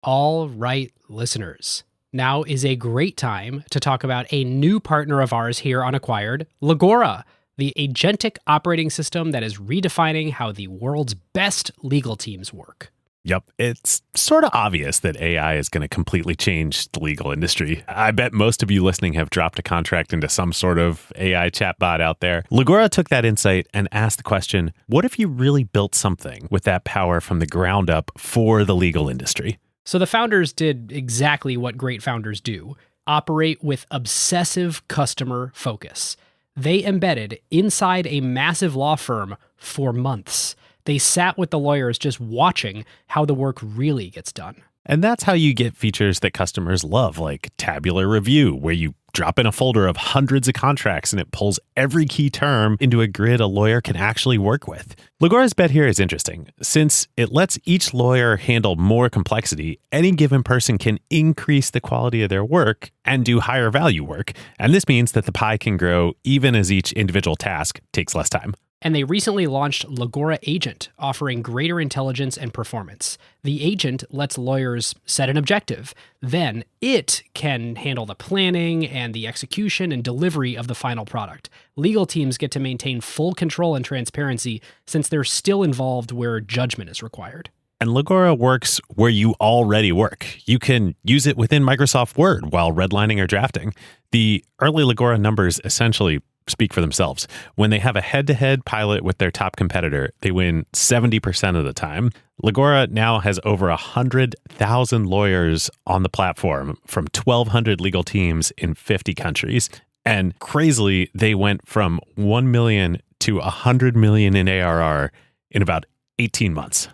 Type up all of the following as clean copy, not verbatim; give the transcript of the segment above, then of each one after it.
All right, listeners. Now is a great time to talk about a new partner of ours here on Acquired, Legora, the agentic operating system that is redefining how the world's best legal teams work. Yep, it's sort of obvious that AI is going to completely change the legal industry. I bet most of you listening have dropped a contract into some sort of AI chatbot out there. Legora took that insight and asked the question, what if you really built something with that power from the ground up for the legal industry? So the founders did exactly what great founders do, operate with obsessive customer focus. They embedded inside a massive law firm for months. They sat with the lawyers just watching how the work really gets done. And that's how you get features that customers love, like tabular review, where you drop in a folder of hundreds of contracts and it pulls every key term into a grid a lawyer can actually work with. Legora's bet here is interesting. Since it lets each lawyer handle more complexity, any given person can increase the quality of their work and do higher value work. And this means that the pie can grow even as each individual task takes less time. And they recently launched Legora Agent, offering greater intelligence and performance. The agent lets lawyers set an objective. Then it can handle the planning and the execution and delivery of the final product. Legal teams get to maintain full control and transparency since they're still involved where judgment is required. And Legora works where you already work. You can use it within Microsoft Word while redlining or drafting. The early Legora numbers essentially speak for themselves. When they have a head-to-head pilot with their top competitor, they win 70% of the time. Legora now has over 100,000 lawyers on the platform from 1,200 legal teams in 50 countries. And crazily, they went from 1 million to 100 million in ARR in about 18 months.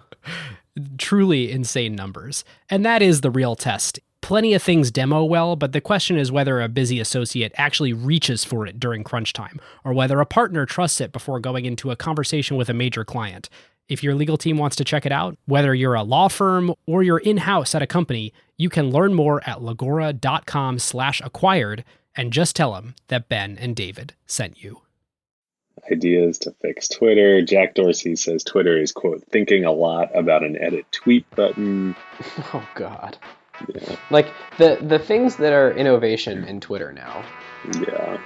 Truly insane numbers. And that is the real test. Plenty of things demo well, but the question is whether a busy associate actually reaches for it during crunch time, or whether a partner trusts it before going into a conversation with a major client. If your legal team wants to check it out, whether you're a law firm or you're in-house at a company, you can learn more at legora.com/acquired and just tell them that Ben and David sent you. Ideas to fix Twitter. Jack Dorsey says Twitter is, quote, thinking a lot about an edit tweet button. Oh, God. Yeah. Like, the things that are innovation in Twitter now. Yeah.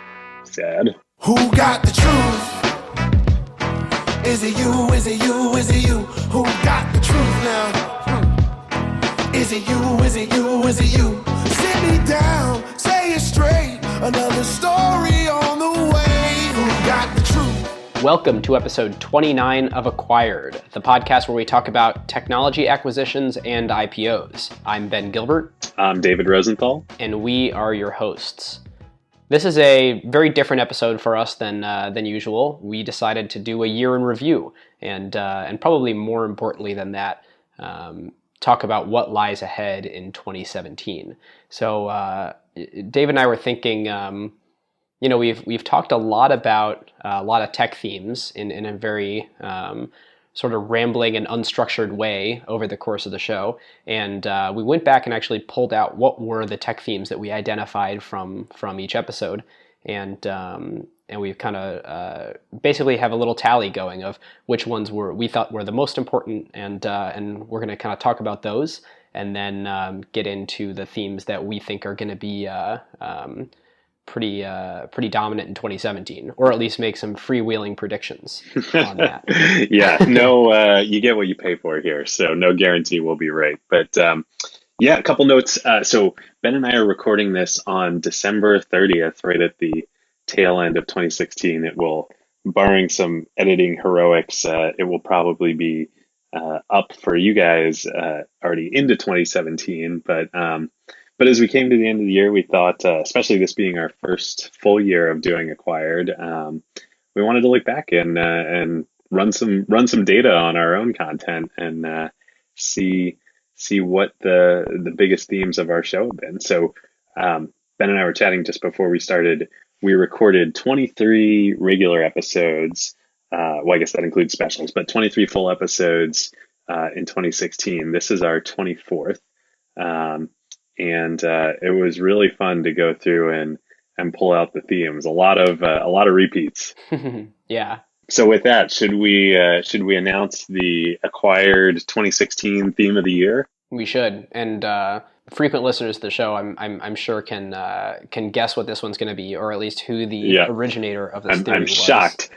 Sad. Who got the truth? Is it you? Is it you? Is it you? Who got the truth now? Is it you? Is it you? Is it you? Sit me down, say it straight. Another story on the way. Who got the truth? Welcome to episode 29 of Acquired, the podcast where we talk about technology acquisitions and IPOs. I'm Ben Gilbert. I'm David Rosenthal. And we are your hosts. This is a very different episode for us than usual. We decided to do a year in review and probably more importantly than that, talk about what lies ahead in 2017. So Dave and I were thinking, we've talked a lot about a lot of tech themes in a very sort of rambling and unstructured way over the course of the show. And we went back and actually pulled out what were the tech themes that we identified from each episode. And we've kind of basically have a little tally going of which ones we thought were the most important. And we're going to kind of talk about those and then get into the themes that we think are going to be pretty dominant in 2017, or at least make some freewheeling predictions on that. Yeah, no, you get what you pay for here, so no guarantee we'll be right. But a couple notes. So Ben and I are recording this on December 30th, right at the tail end of 2016. It will, barring some editing heroics, it will probably be up for you guys already into 2017. But as we came to the end of the year, we thought, especially this being our first full year of doing Acquired, we wanted to look back and run some data on our own content and see what the biggest themes of our show have been. So Ben and I were chatting just before we started. We recorded 23 regular episodes. Well, I guess that includes specials, but 23 full episodes in 2016. This is our 24th. And it was really fun to go through and pull out the themes. A lot of repeats. Yeah. So with that, should we announce the Acquired 2016 theme of the year? We should, and frequent listeners to the show, I'm sure can guess what this one's going to be, or at least who the Yeah. originator of this I'm theory was. shocked.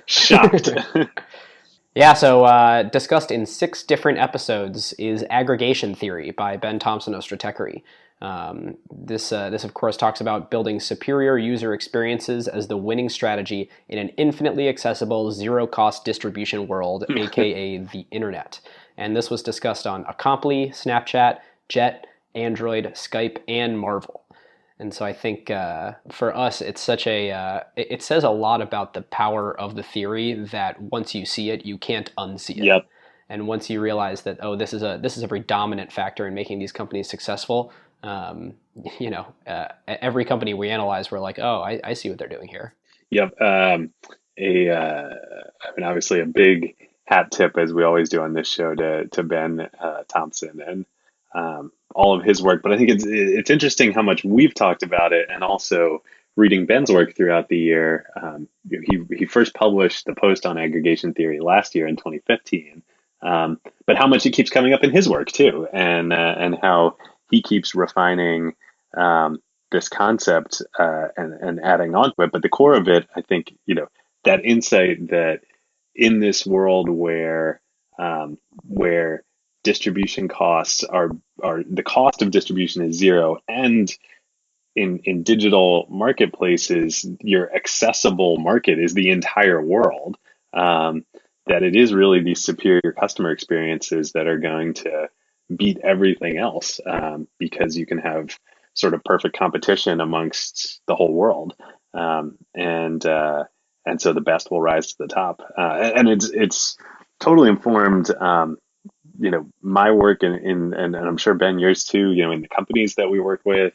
Yeah, so discussed in 6 different episodes is aggregation theory by Ben Thompson of Stratechery. This of course talks about building superior user experiences as the winning strategy in an infinitely accessible zero-cost distribution world, aka the internet. And this was discussed on Acompli, Snapchat, Jet, Android, Skype, and Marvel. And so I think for us, it's such it says a lot about the power of the theory that once you see it, you can't unsee it. Yep. And once you realize that, oh, this is a very dominant factor in making these companies successful, every company we analyze, we're like, oh, I see what they're doing here. Yep. Obviously a big hat tip, as we always do on this show, to Ben Thompson and all of his work. But I think it's interesting how much we've talked about it, and also reading Ben's work throughout the year. He first published the post on aggregation theory last year in 2015, but how much it keeps coming up in his work too, and how he keeps refining this concept and adding on to it. But the core of it, I think, that insight that in this world where distribution costs are the cost of distribution is zero, and in digital marketplaces, your accessible market is the entire world. That it is really these superior customer experiences that are going to beat everything else, because you can have sort of perfect competition amongst the whole world, and so the best will rise to the top, and it's totally informed. My work and I'm sure Ben, yours too. In the companies that we work with,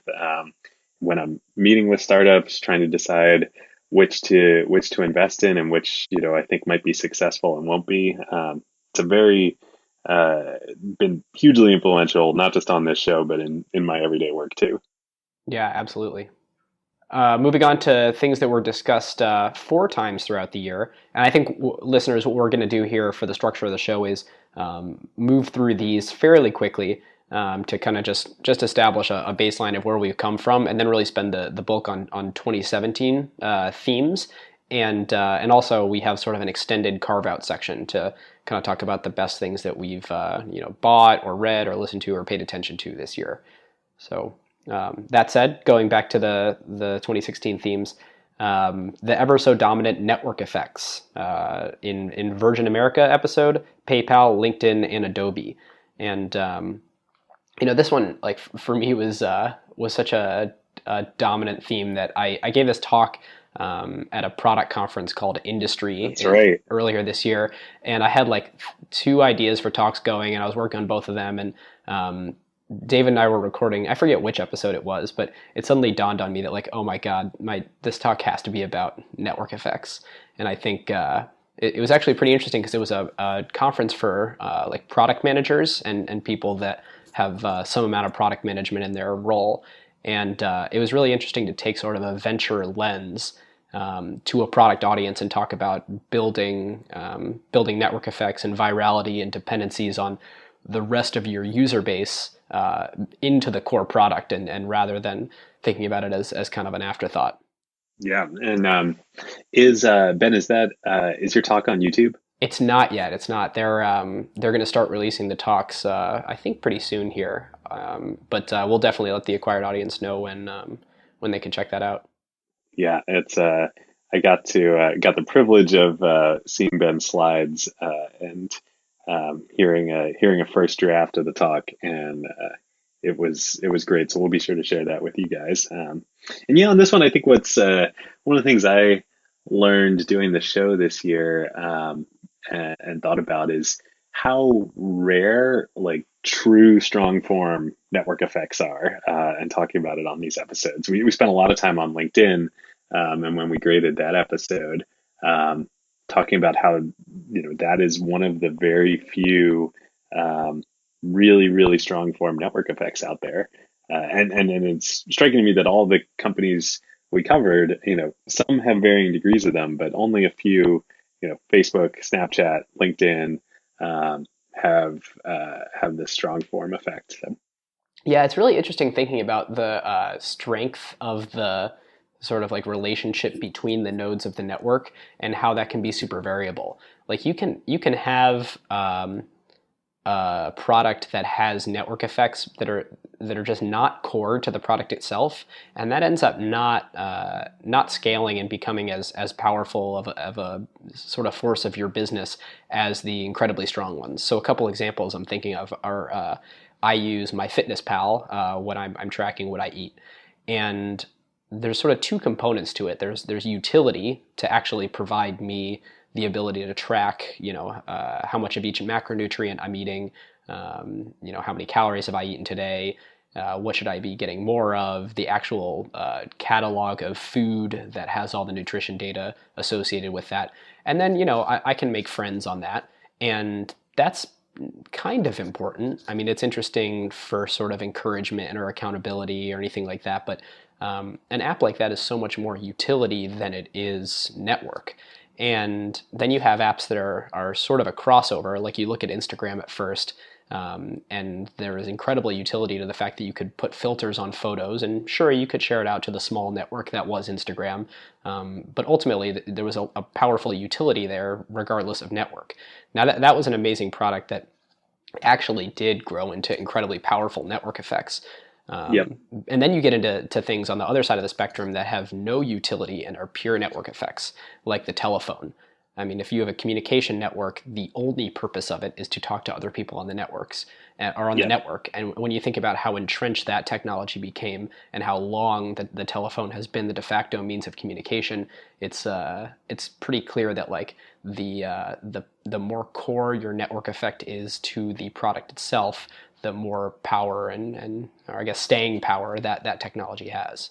when I'm meeting with startups, trying to decide which to invest in and which I think might be successful and won't be. It's a very been hugely influential, not just on this show, but in my everyday work too. Yeah, absolutely. Moving on to things that were discussed 4 times throughout the year. And I think listeners, what we're going to do here for the structure of the show is move through these fairly quickly to kind of just establish a baseline of where we've come from, and then really spend the bulk on 2017 themes. And also we have sort of an extended Carve Out section to kind of talk about the best things that we've bought or read or listened to or paid attention to this year. So that said, going back to the 2016 themes, the ever so dominant network effects in Virgin America episode, PayPal, LinkedIn, and Adobe. And this one, like, for me, was such a dominant theme that I gave this talk at a product conference called Industry earlier this year, and I had like 2 ideas for talks going, and I was working on both of them, and David and I were recording, I forget which episode it was, but it suddenly dawned on me that, like, oh my God, this talk has to be about network effects. And I think it was actually pretty interesting because it was a conference for like product managers and people that have some amount of product management in their role. And it was really interesting to take sort of a venture lens to a product audience and talk about building network effects and virality and dependencies on the rest of your user base into the core product, and rather than thinking about it as kind of an afterthought. Yeah, and is your talk on YouTube? It's not yet. It's not. They're going to start releasing the talks, I think, pretty soon here. But we'll definitely let the acquired audience know when they can check that out. Yeah, it's I got the privilege of seeing Ben's slides and hearing a first draft of the talk, and it was great. So we'll be sure to share that with you guys. And on this one, I think what's one of the things I learned doing the show this year and thought about is how rare like true strong form network effects are, and talking about it on these episodes. We spent a lot of time on LinkedIn, and when we graded that episode, talking about how that is one of the very few really, really strong form network effects out there, and it's striking to me that all the companies we covered, some have varying degrees of them, but only a few, Facebook, Snapchat, LinkedIn, have this strong form effect. So Yeah, it's really interesting thinking about the strength of the sort of like relationship between the nodes of the network and how that can be super variable. Like you can have a product that has network effects that are just not core to the product itself, and that ends up not scaling and becoming as powerful of a sort of force of your business as the incredibly strong ones. So a couple examples I'm thinking of are I use MyFitnessPal when I'm tracking what I eat, and there's sort of two components to it. There's utility to actually provide me the ability to track, how much of each macronutrient I'm eating, how many calories have I eaten today, what should I be getting more of, the actual catalog of food that has all the nutrition data associated with that. And then, I can make friends on that. And that's kind of important. I mean, it's interesting for sort of encouragement or accountability or anything like that, but an app like that is so much more utility than it is network. And then you have apps that are sort of a crossover. Like you look at Instagram at first, and there is incredible utility to the fact that you could put filters on photos, and sure, you could share it out to the small network that was Instagram. But ultimately, there was a powerful utility there, regardless of network. Now, that was an amazing product that actually did grow into incredibly powerful network effects. Yep. And then you get into things on the other side of the spectrum that have no utility and are pure network effects, like the telephone. I mean, if you have a communication network, the only purpose of it is to talk to other people on the networks or on the network. And when you think about how entrenched that technology became and how long the telephone has been the de facto means of communication, it's pretty clear that like the more core your network effect is to the product itself, the more power and or I guess staying power that technology has.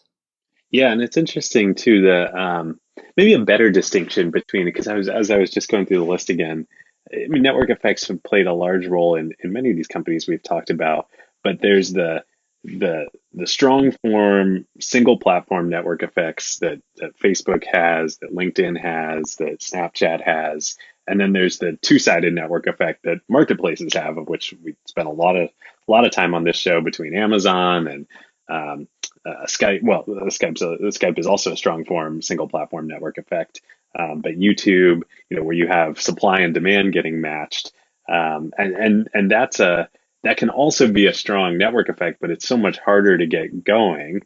Yeah, and it's interesting too the maybe a better distinction between, because as I was just going through the list again, I mean, network effects have played a large role in many of these companies we've talked about, but there's the strong form single platform network effects that Facebook has, that LinkedIn has, that Snapchat has, and then there's the two-sided network effect that marketplaces have, of which we spent a lot of time on this show between Amazon and Skype. Well, Skype is also a strong form single platform network effect, but YouTube, where you have supply and demand getting matched, and that can also be a strong network effect, but it's so much harder to get going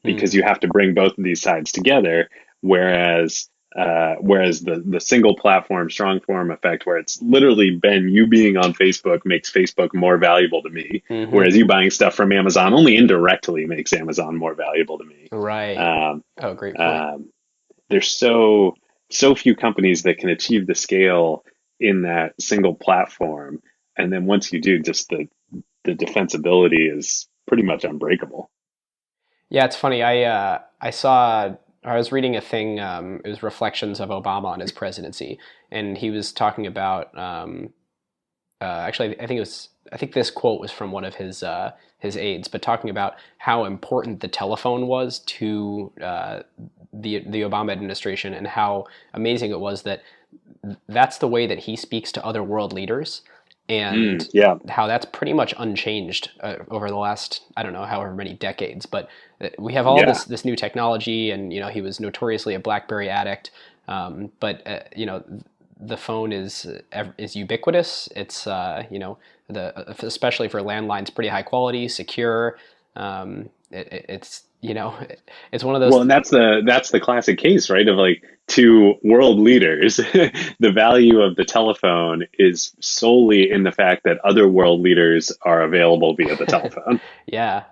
because you have to bring both of these sides together. Whereas the single platform strong form effect, where it's literally Ben, you being on Facebook makes Facebook more valuable to me, whereas you buying stuff from Amazon only indirectly makes Amazon more valuable to me. Right. Oh, great point. There's so few companies that can achieve the scale in that single platform, and then once you do, just the defensibility is pretty much unbreakable. Yeah, it's funny. I was reading a thing. It was reflections of Obama on his presidency, and he was talking about. Actually, I think this quote was from one of his aides, but talking about how important the telephone was to the Obama administration, and how amazing it was that that's the way that he speaks to other world leaders, and Yeah. how that's pretty much unchanged over the last, I don't know, however many decades. But we have all Yeah. this new technology, and he was notoriously a BlackBerry addict, but the phone is ubiquitous. It's especially for landlines, pretty high quality, secure. It's it's one of those. Well, and that's the classic case, right? Of like two world leaders, the value of the telephone is solely in the fact that other world leaders are available via the telephone. Yeah,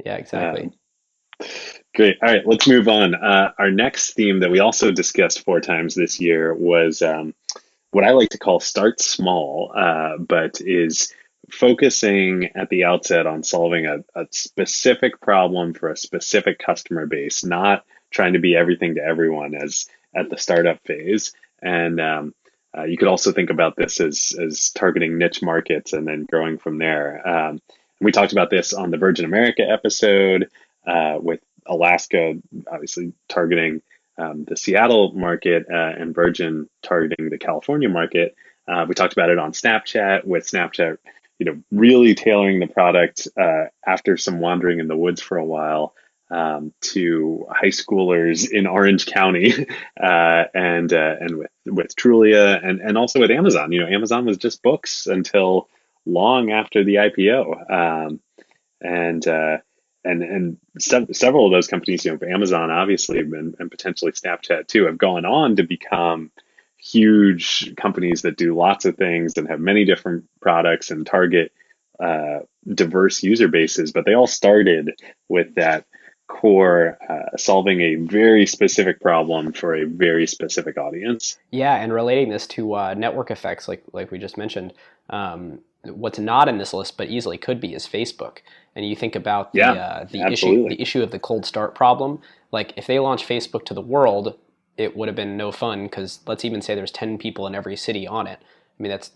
exactly. Great. All right, let's move on. Our next theme that we also discussed 4 times this year was what I like to call start small, but is focusing at the outset on solving a specific problem for a specific customer base, not trying to be everything to everyone as at the startup phase. And you could also think about this as targeting niche markets and then growing from there. We talked about this on the Virgin America episode with Alaska, obviously targeting the Seattle market and Virgin targeting the California market. We talked about it on Snapchat with Snapchat, really tailoring the product after some wandering in the woods for a while, to high schoolers in Orange County, and with Trulia, and also with Amazon. Amazon was just books until long after the IPO, and several of those companies, Amazon obviously, and potentially Snapchat too, have gone on to become huge companies that do lots of things and have many different products and target diverse user bases. But they all started with that core, solving a very specific problem for a very specific audience. Yeah, and relating this to network effects, like we just mentioned, what's not in this list but easily could be is Facebook. And you think about the issue of the cold start problem. Like if they launch Facebook to the world, it would have been no fun, because let's even say there's 10 people in every city on it. I mean, that's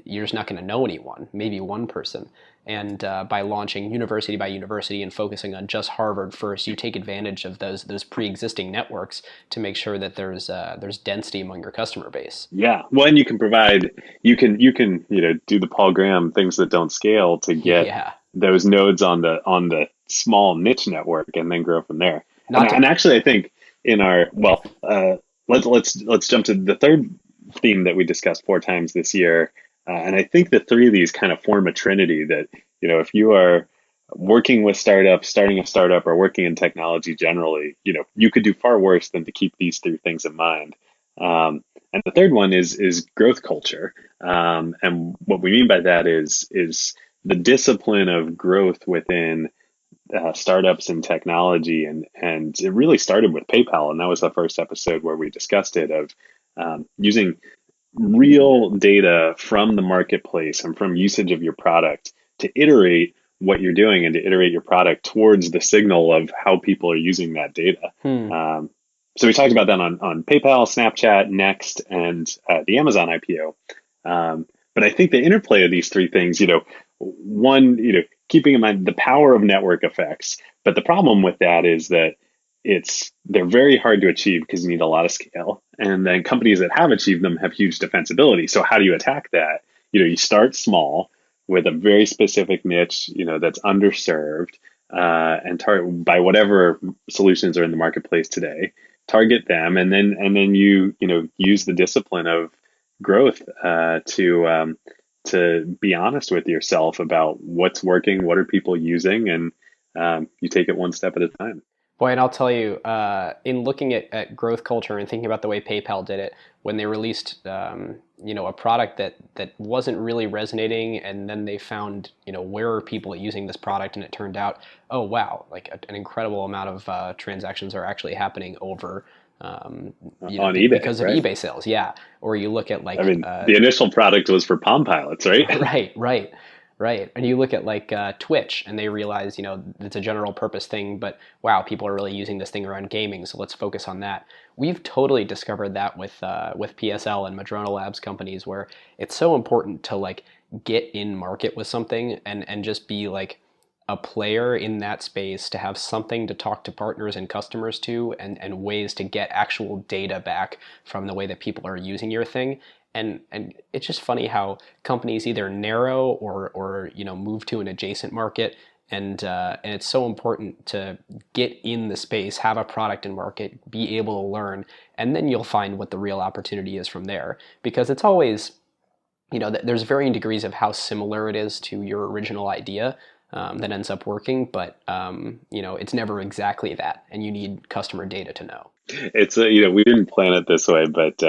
you're just not going to know anyone, maybe one person. And by launching university by university and focusing on just Harvard first, you take advantage of those pre-existing networks to make sure that there's density among your customer base. Yeah, well, and you can do the Paul Graham things that don't scale to get those nodes on the small niche network, and then grow from there. And actually, I think in our let's jump to the third theme that we discussed 4 times this year. And I think the 3 of these kind of form a trinity that, if you are working with startups, starting a startup, or working in technology generally, you could do far worse than to keep these 3 things in mind. And the third one is growth culture. And what we mean by that is the discipline of growth within startups and technology. And it really started with PayPal. And that was the first episode where we discussed it, of using real data from the marketplace and from usage of your product to iterate what you're doing and to iterate your product towards the signal of how people are using that data. So we talked about that on PayPal, Snapchat, Next, and the Amazon IPO. But I think the interplay of these 3 things, one, keeping in mind the power of network effects. But the problem with that is that they're very hard to achieve because you need a lot of scale. And then companies that have achieved them have huge defensibility. So how do you attack that? You start small with a very specific niche, that's underserved, and target by whatever solutions are in the marketplace today. Target them, and then you use the discipline of growth to be honest with yourself about what's working, what are people using, and you take it one step at a time. Boy, and I'll tell you, in looking at growth culture and thinking about the way PayPal did it, when they released, a product that wasn't really resonating, and then they found, where are people using this product, and it turned out, oh wow, like an incredible amount of transactions are actually happening over on eBay because of eBay sales. Yeah, or you look at the initial product was for Palm Pilots, right? Right. And you look at Twitch, and they realize, it's a general purpose thing, but wow, people are really using this thing around gaming, so let's focus on that. We've totally discovered that with PSL and Madrona Labs companies, where it's so important to get in market with something and just be a player in that space, to have something to talk to partners and customers to, and ways to get actual data back from the way that people are using your thing. And it's just funny how companies either narrow or move to an adjacent market, and it's so important to get in the space, have a product in market, be able to learn, and then you'll find what the real opportunity is from there. Because it's always, there's varying degrees of how similar it is to your original idea that ends up working, but it's never exactly that, and you need customer data to know. It's we didn't plan it this way, but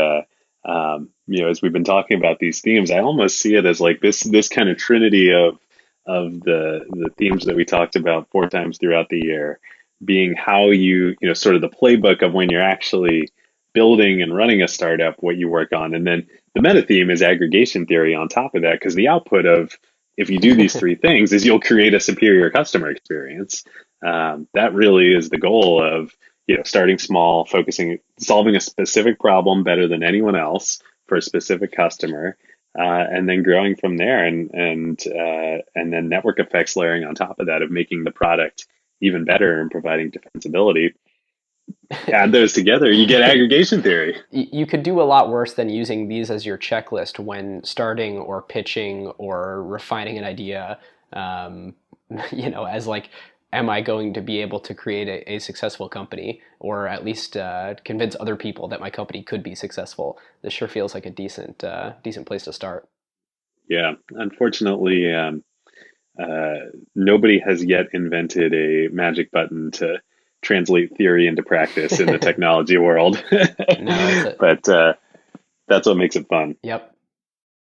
as we've been talking about these themes, I almost see it as this kind of trinity of the themes that we talked about 4 times throughout the year, being how you sort of the playbook of when you're actually building and running a startup, what you work on, and then the meta theme is aggregation theory on top of that, because the output of, if you do these 3 things, is you'll create a superior customer experience. That really is the goal of starting small, solving a specific problem better than anyone else for a specific customer, and then growing from there, and then network effects layering on top of that, of making the product even better and providing defensibility. Add those together, you get aggregation theory. You could do a lot worse than using these as your checklist when starting or pitching or refining an idea. As like, am I going to be able to create a successful company, or at least convince other people that my company could be successful? This sure feels like a decent place to start. Yeah, unfortunately, nobody has yet invented a magic button to translate theory into practice in the technology world. No, but that's what makes it fun. Yep.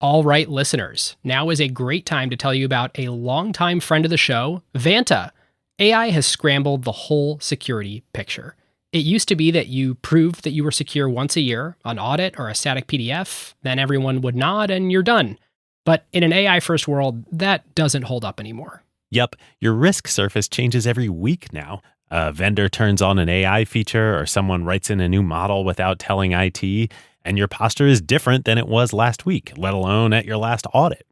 All right, listeners, now is a great time to tell you about a longtime friend of the show, Vanta. AI has scrambled the whole security picture. It used to be that you proved that you were secure once a year, an audit or a static PDF, then everyone would nod and you're done. But in an AI-first world, that doesn't hold up anymore. Yep, your risk surface changes every week now. A vendor turns on an AI feature or someone writes in a new model without telling IT, and your posture is different than it was last week, let alone at your last audit.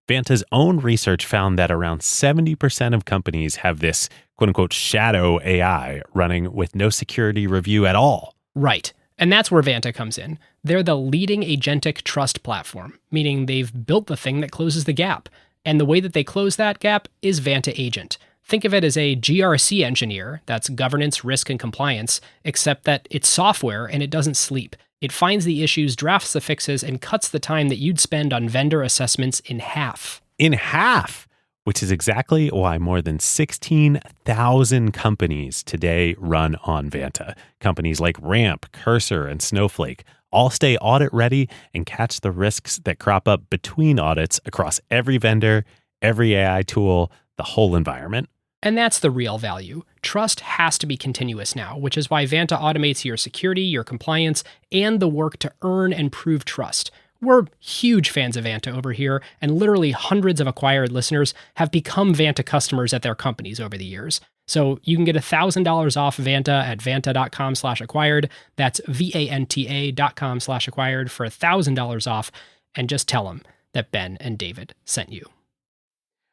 Vanta's own research found that around 70% of companies have this quote-unquote shadow AI running with no security review at all. Right. And that's where Vanta comes in. They're the leading agentic trust platform, meaning they've built the thing that closes the gap. And the way that they close that gap is Vanta Agent. Think of it as a GRC engineer, that's governance, risk, and compliance, except that it's software and it doesn't sleep. It finds the issues, drafts the fixes, and cuts the time that you'd spend on vendor assessments in half. In half! Which is exactly why more than 16,000 companies today run on Vanta. Companies like Ramp, Cursor, and Snowflake all stay audit ready and catch the risks that crop up between audits across every vendor, every AI tool, the whole environment. And that's the real value. Trust has to be continuous now, which is why Vanta automates your security, your compliance, and the work to earn and prove trust. We're huge fans of Vanta over here, and literally hundreds of acquired listeners have become Vanta customers at their companies over the years. So you can get $1,000 off Vanta at vanta.com/acquired. That's VANTA.com/acquired for $1,000 off, and just tell them that Ben and David sent you.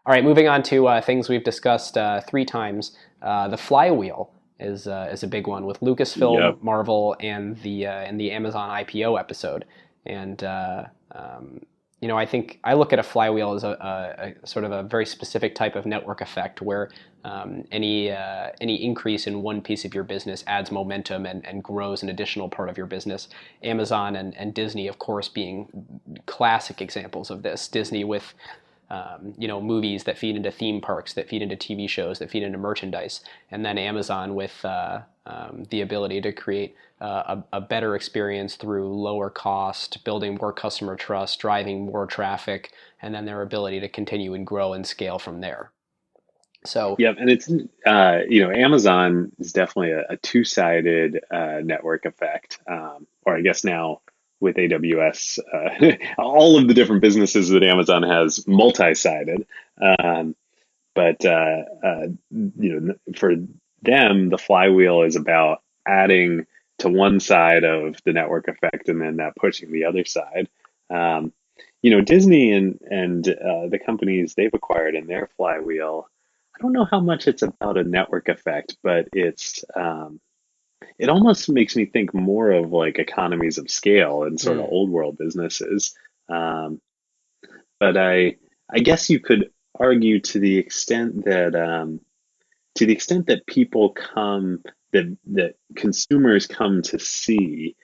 All right, moving on to things we've discussed 3 times. The flywheel is a big one with Lucasfilm, Yep. Marvel, and the Amazon IPO episode. And I think I look at a flywheel as a sort of a very specific type of network effect where any increase in one piece of your business adds momentum and grows an additional part of your business. Amazon and Disney, of course, being classic examples of this. Disney with movies that feed into theme parks, that feed into TV shows, that feed into merchandise, and then Amazon with the ability to create a better experience through lower cost, building more customer trust, driving more traffic, and then their ability to continue and grow and scale from there. So Yep, and it's Amazon is definitely a two-sided network effect, or I guess now with AWS, all of the different businesses that Amazon has multi-sided. But for them, the flywheel is about adding to one side of the network effect and then that pushing the other side. Disney and the companies they've acquired in their flywheel, I don't know how much it's about a network effect, but it almost makes me think more of like economies of scale and sort of old world businesses. But I guess you could argue to the extent that people come, that consumers come to see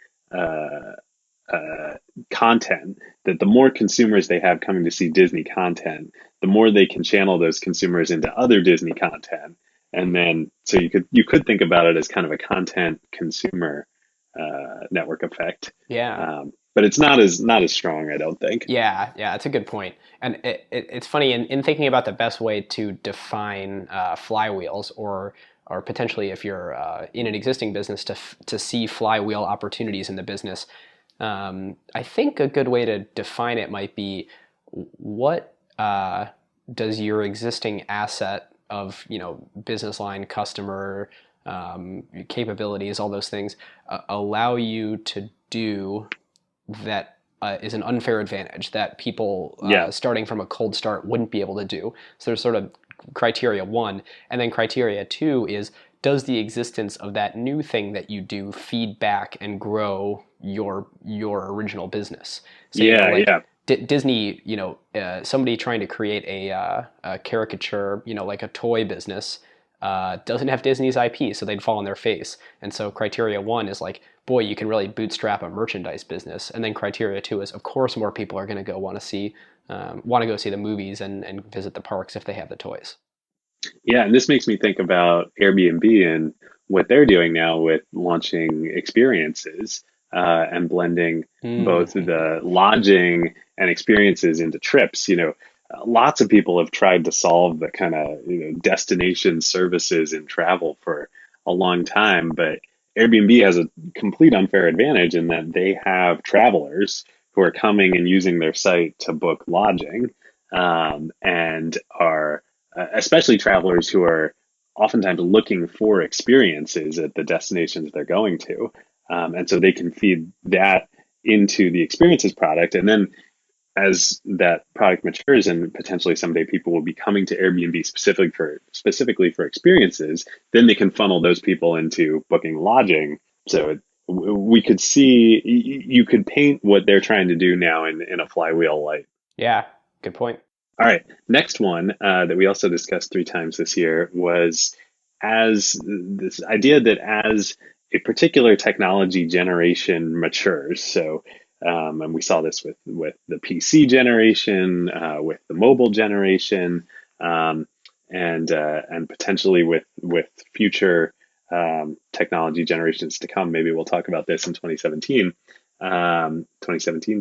content, that the more consumers they have coming to see Disney content, the more they can channel those consumers into other Disney content. And then, so you could think about it as kind of a content consumer network effect. yeah. But it's not as strong, I don't think. Yeah, that's a good point. And it's funny in thinking about the best way to define flywheels, or potentially if you're in an existing business to see flywheel opportunities in the business. I think a good way to define it might be, what does your existing asset of business line, customer, capabilities, all those things allow you to do that is an unfair advantage that people starting from a cold start wouldn't be able to do. So there's sort of criteria 1, and then criteria 2 is, does the existence of that new thing that you do feed back and grow your original business? So, Yeah. Disney, somebody trying to create a caricature, like a toy business, doesn't have Disney's IP, so they'd fall on their face. And so criteria one is like, boy, you can really bootstrap a merchandise business. And then criteria two is, of course, more people are going to go want to go see the movies and visit the parks if they have the toys. Yeah, and this makes me think about Airbnb and what they're doing now with launching experiences and blending both the lodging and experiences into trips. Lots of people have tried to solve the kind of destination services in travel for a long time, but Airbnb has a complete unfair advantage in that they have travelers who are coming and using their site to book lodging and are especially travelers who are oftentimes looking for experiences at the destinations they're going to. And so they can feed that into the experiences product. And then as that product matures and potentially someday people will be coming to Airbnb specifically for experiences, then they can funnel those people into booking lodging. So we could see, you could paint what they're trying to do now in a flywheel light. Yeah, good point. All right. Next one that we also discussed 3 times this year was as this idea that as a particular technology generation matures. So, and we saw this with the PC generation, with the mobile generation, and potentially with future technology generations to come. Maybe we'll talk about this in 2017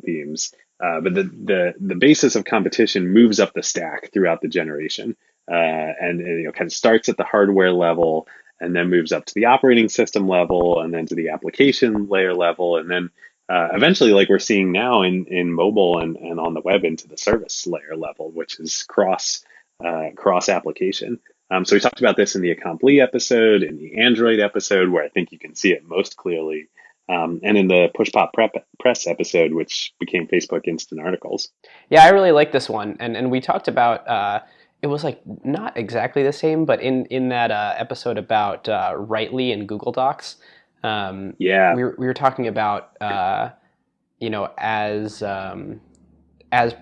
themes. But the basis of competition moves up the stack throughout the generation, and kind of starts at the hardware level, and then moves up to the operating system level, and then to the application layer level, and then eventually, like we're seeing now in mobile and on the web, into the service layer level, which is cross application. So we talked about this in the Accompli episode, in the Android episode, where I think you can see it most clearly. And in the Push Pop Press episode, which became Facebook Instant Articles. Yeah, I really like this one. And we talked about, it was like not exactly the same, but in that episode about Writely and Google Docs, we were talking about, as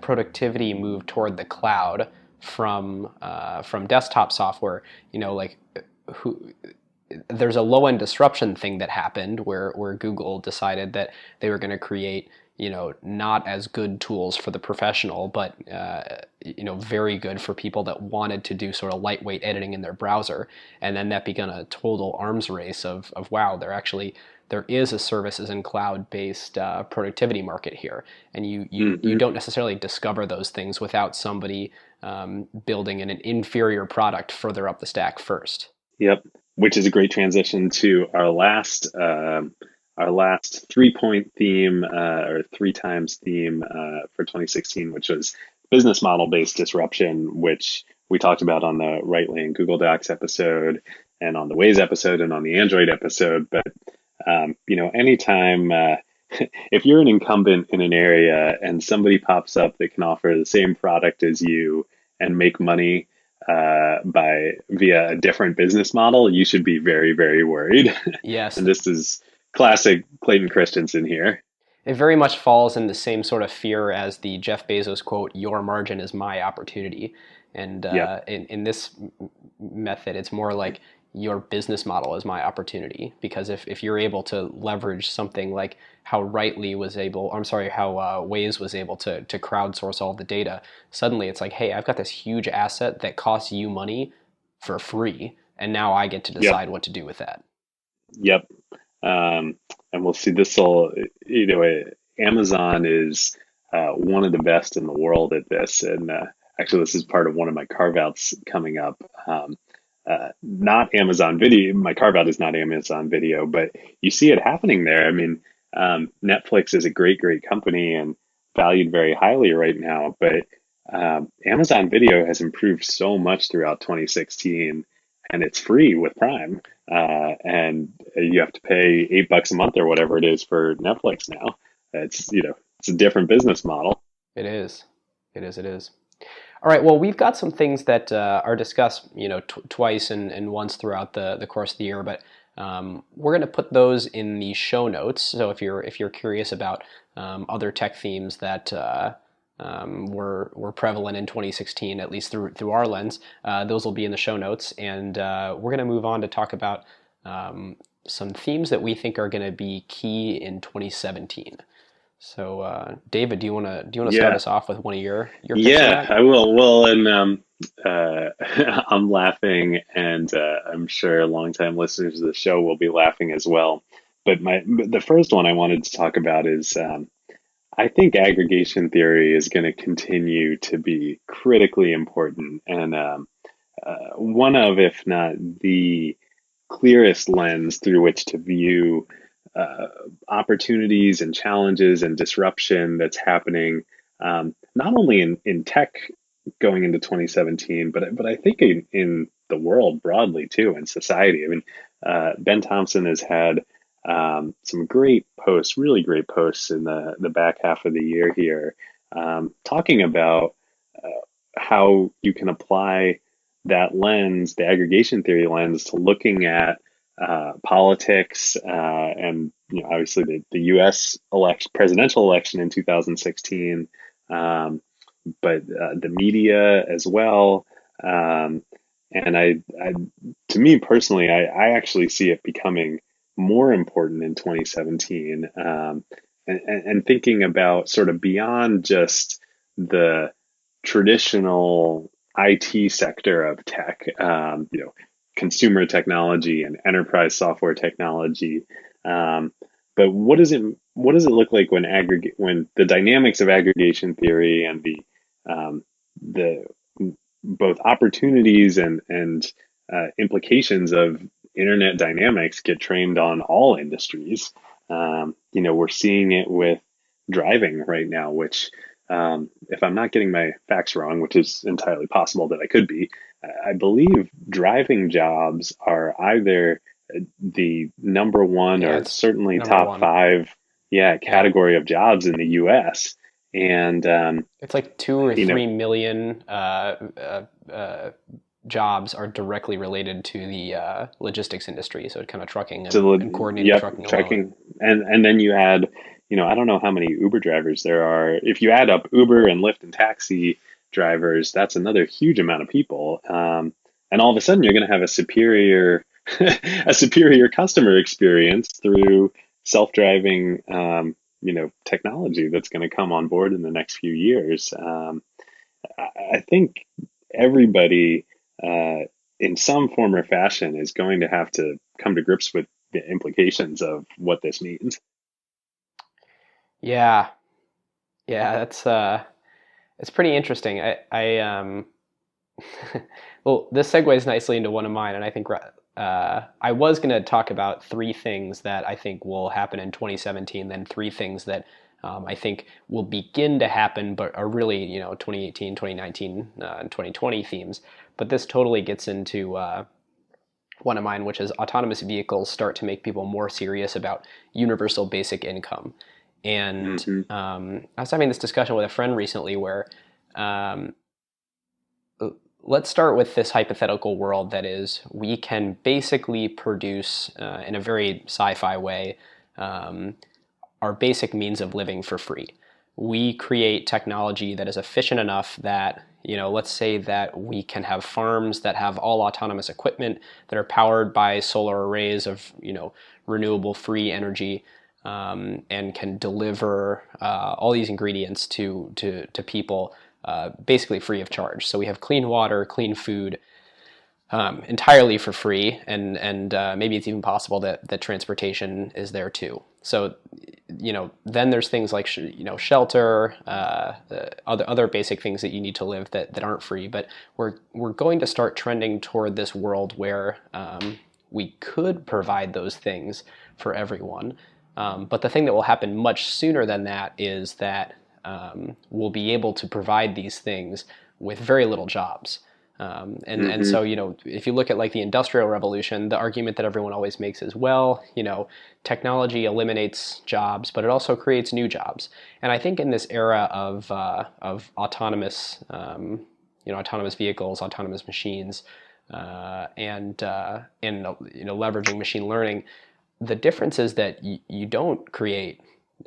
productivity moved toward the cloud from desktop software, there's a low-end disruption thing that happened where Google decided that they were going to create, not as good tools for the professional, but, very good for people that wanted to do sort of lightweight editing in their browser. And then that began a total arms race of wow, there is a services and cloud-based productivity market here. And you don't necessarily discover those things without somebody building an inferior product further up the stack first. Yep. Which is a great transition to our last 3-point theme or 3 times theme for 2016, which was business model based disruption, which we talked about on the Writely and Google Docs episode, and on the Waze episode, and on the Android episode. But anytime if you're an incumbent in an area and somebody pops up that can offer the same product as you and make money via a different business model, you should be very, very worried. Yes. And this is classic Clayton Christensen here. It very much falls in the same sort of fear as the Jeff Bezos quote, "Your margin is my opportunity." And in this method, it's more like your business model is my opportunity. Because if you're able to leverage something like how Waze was able to crowdsource all the data, suddenly it's like, hey, I've got this huge asset that costs you money for free, and now I get to decide what to do with that. Yep. And we'll see Amazon is one of the best in the world at this. And actually, this is part of one of my carve outs coming up. Not Amazon Video. My carve out is not Amazon Video, but you see it happening there. I mean, Netflix is a great, great company and valued very highly right now, but Amazon Video has improved so much throughout 2016, and it's free with Prime. And you have to pay $8 a month or whatever it is for Netflix now. It's a different business model. It is. All right. Well, we've got some things that are discussed, twice and once throughout the course of the year, but we're going to put those in the show notes. So if you're curious about other tech themes that were prevalent in 2016, at least through our lens, those will be in the show notes. And we're going to move on to talk about some themes that we think are going to be key in 2017. So, David, do you want to start us off with one of your picks on Yeah, that? I will. Well, and I'm laughing, and I'm sure longtime listeners of the show will be laughing as well. But the first one I wanted to talk about is I think aggregation theory is going to continue to be critically important, and one of, if not the clearest lens through which to view uh, opportunities and challenges and disruption that's happening, not only in tech going into 2017, but I think in the world broadly too, in society. I mean, Ben Thompson has had some great posts, really great posts in the back half of the year here, talking about uh, how you can apply that lens, the aggregation theory lens, to looking at politics, and obviously the U.S. presidential election in 2016, but the media as well. And to me personally, I actually see it becoming more important in 2017, and thinking about sort of beyond just the traditional IT sector of tech, consumer technology and enterprise software technology. Um, but what does it look like when the dynamics of aggregation theory and the both opportunities and implications of internet dynamics get trained on all industries? We're seeing it with driving right now, which, if I'm not getting my facts wrong, which is entirely possible that I could be, I believe driving jobs are either the number one Yeah, or it's certainly number top one. five, yeah, Yeah, category of jobs in the U.S. And it's like 2 or 3 million jobs are directly related to the logistics industry. So kind of trucking and coordinated yep, trucking alone. checking, and then you add, I don't know how many Uber drivers there are. If you add up Uber and Lyft and taxi drivers, that's another huge amount of people. And all of a sudden, you're going to have a superior a superior customer experience through self-driving, technology that's going to come on board in the next few years. I think everybody, in some form or fashion, is going to have to come to grips with the implications of what this means. Yeah, yeah, that's it's pretty interesting. I well, this segues nicely into one of mine, and I think I was going to talk about three things that I think will happen in 2017, then three things that I think will begin to happen, but are really 2018, 2019, and 2020 themes. But this totally gets into one of mine, which is autonomous vehicles start to make people more serious about universal basic income. And Hmm. I was having this discussion with a friend recently where um, let's start with this hypothetical world that is we can basically produce in a very sci-fi way um, our basic means of living for free. We create technology that is efficient enough that, let's say that we can have farms that have all autonomous equipment that are powered by solar arrays of, renewable free energy, and can deliver all these ingredients to people basically free of charge. So we have clean water, clean food, entirely for free, and maybe it's even possible that transportation is there too. So, then there's things like shelter, other basic things that you need to live that aren't free. But we're going to start trending toward this world where we could provide those things for everyone. But the thing that will happen much sooner than that is that we'll be able to provide these things with very little jobs. And Hmm. so, if you look at like the Industrial Revolution, the argument that everyone always makes is, well, technology eliminates jobs, but it also creates new jobs. And I think in this era of autonomous autonomous vehicles, autonomous machines, and leveraging machine learning. The difference is that you don't create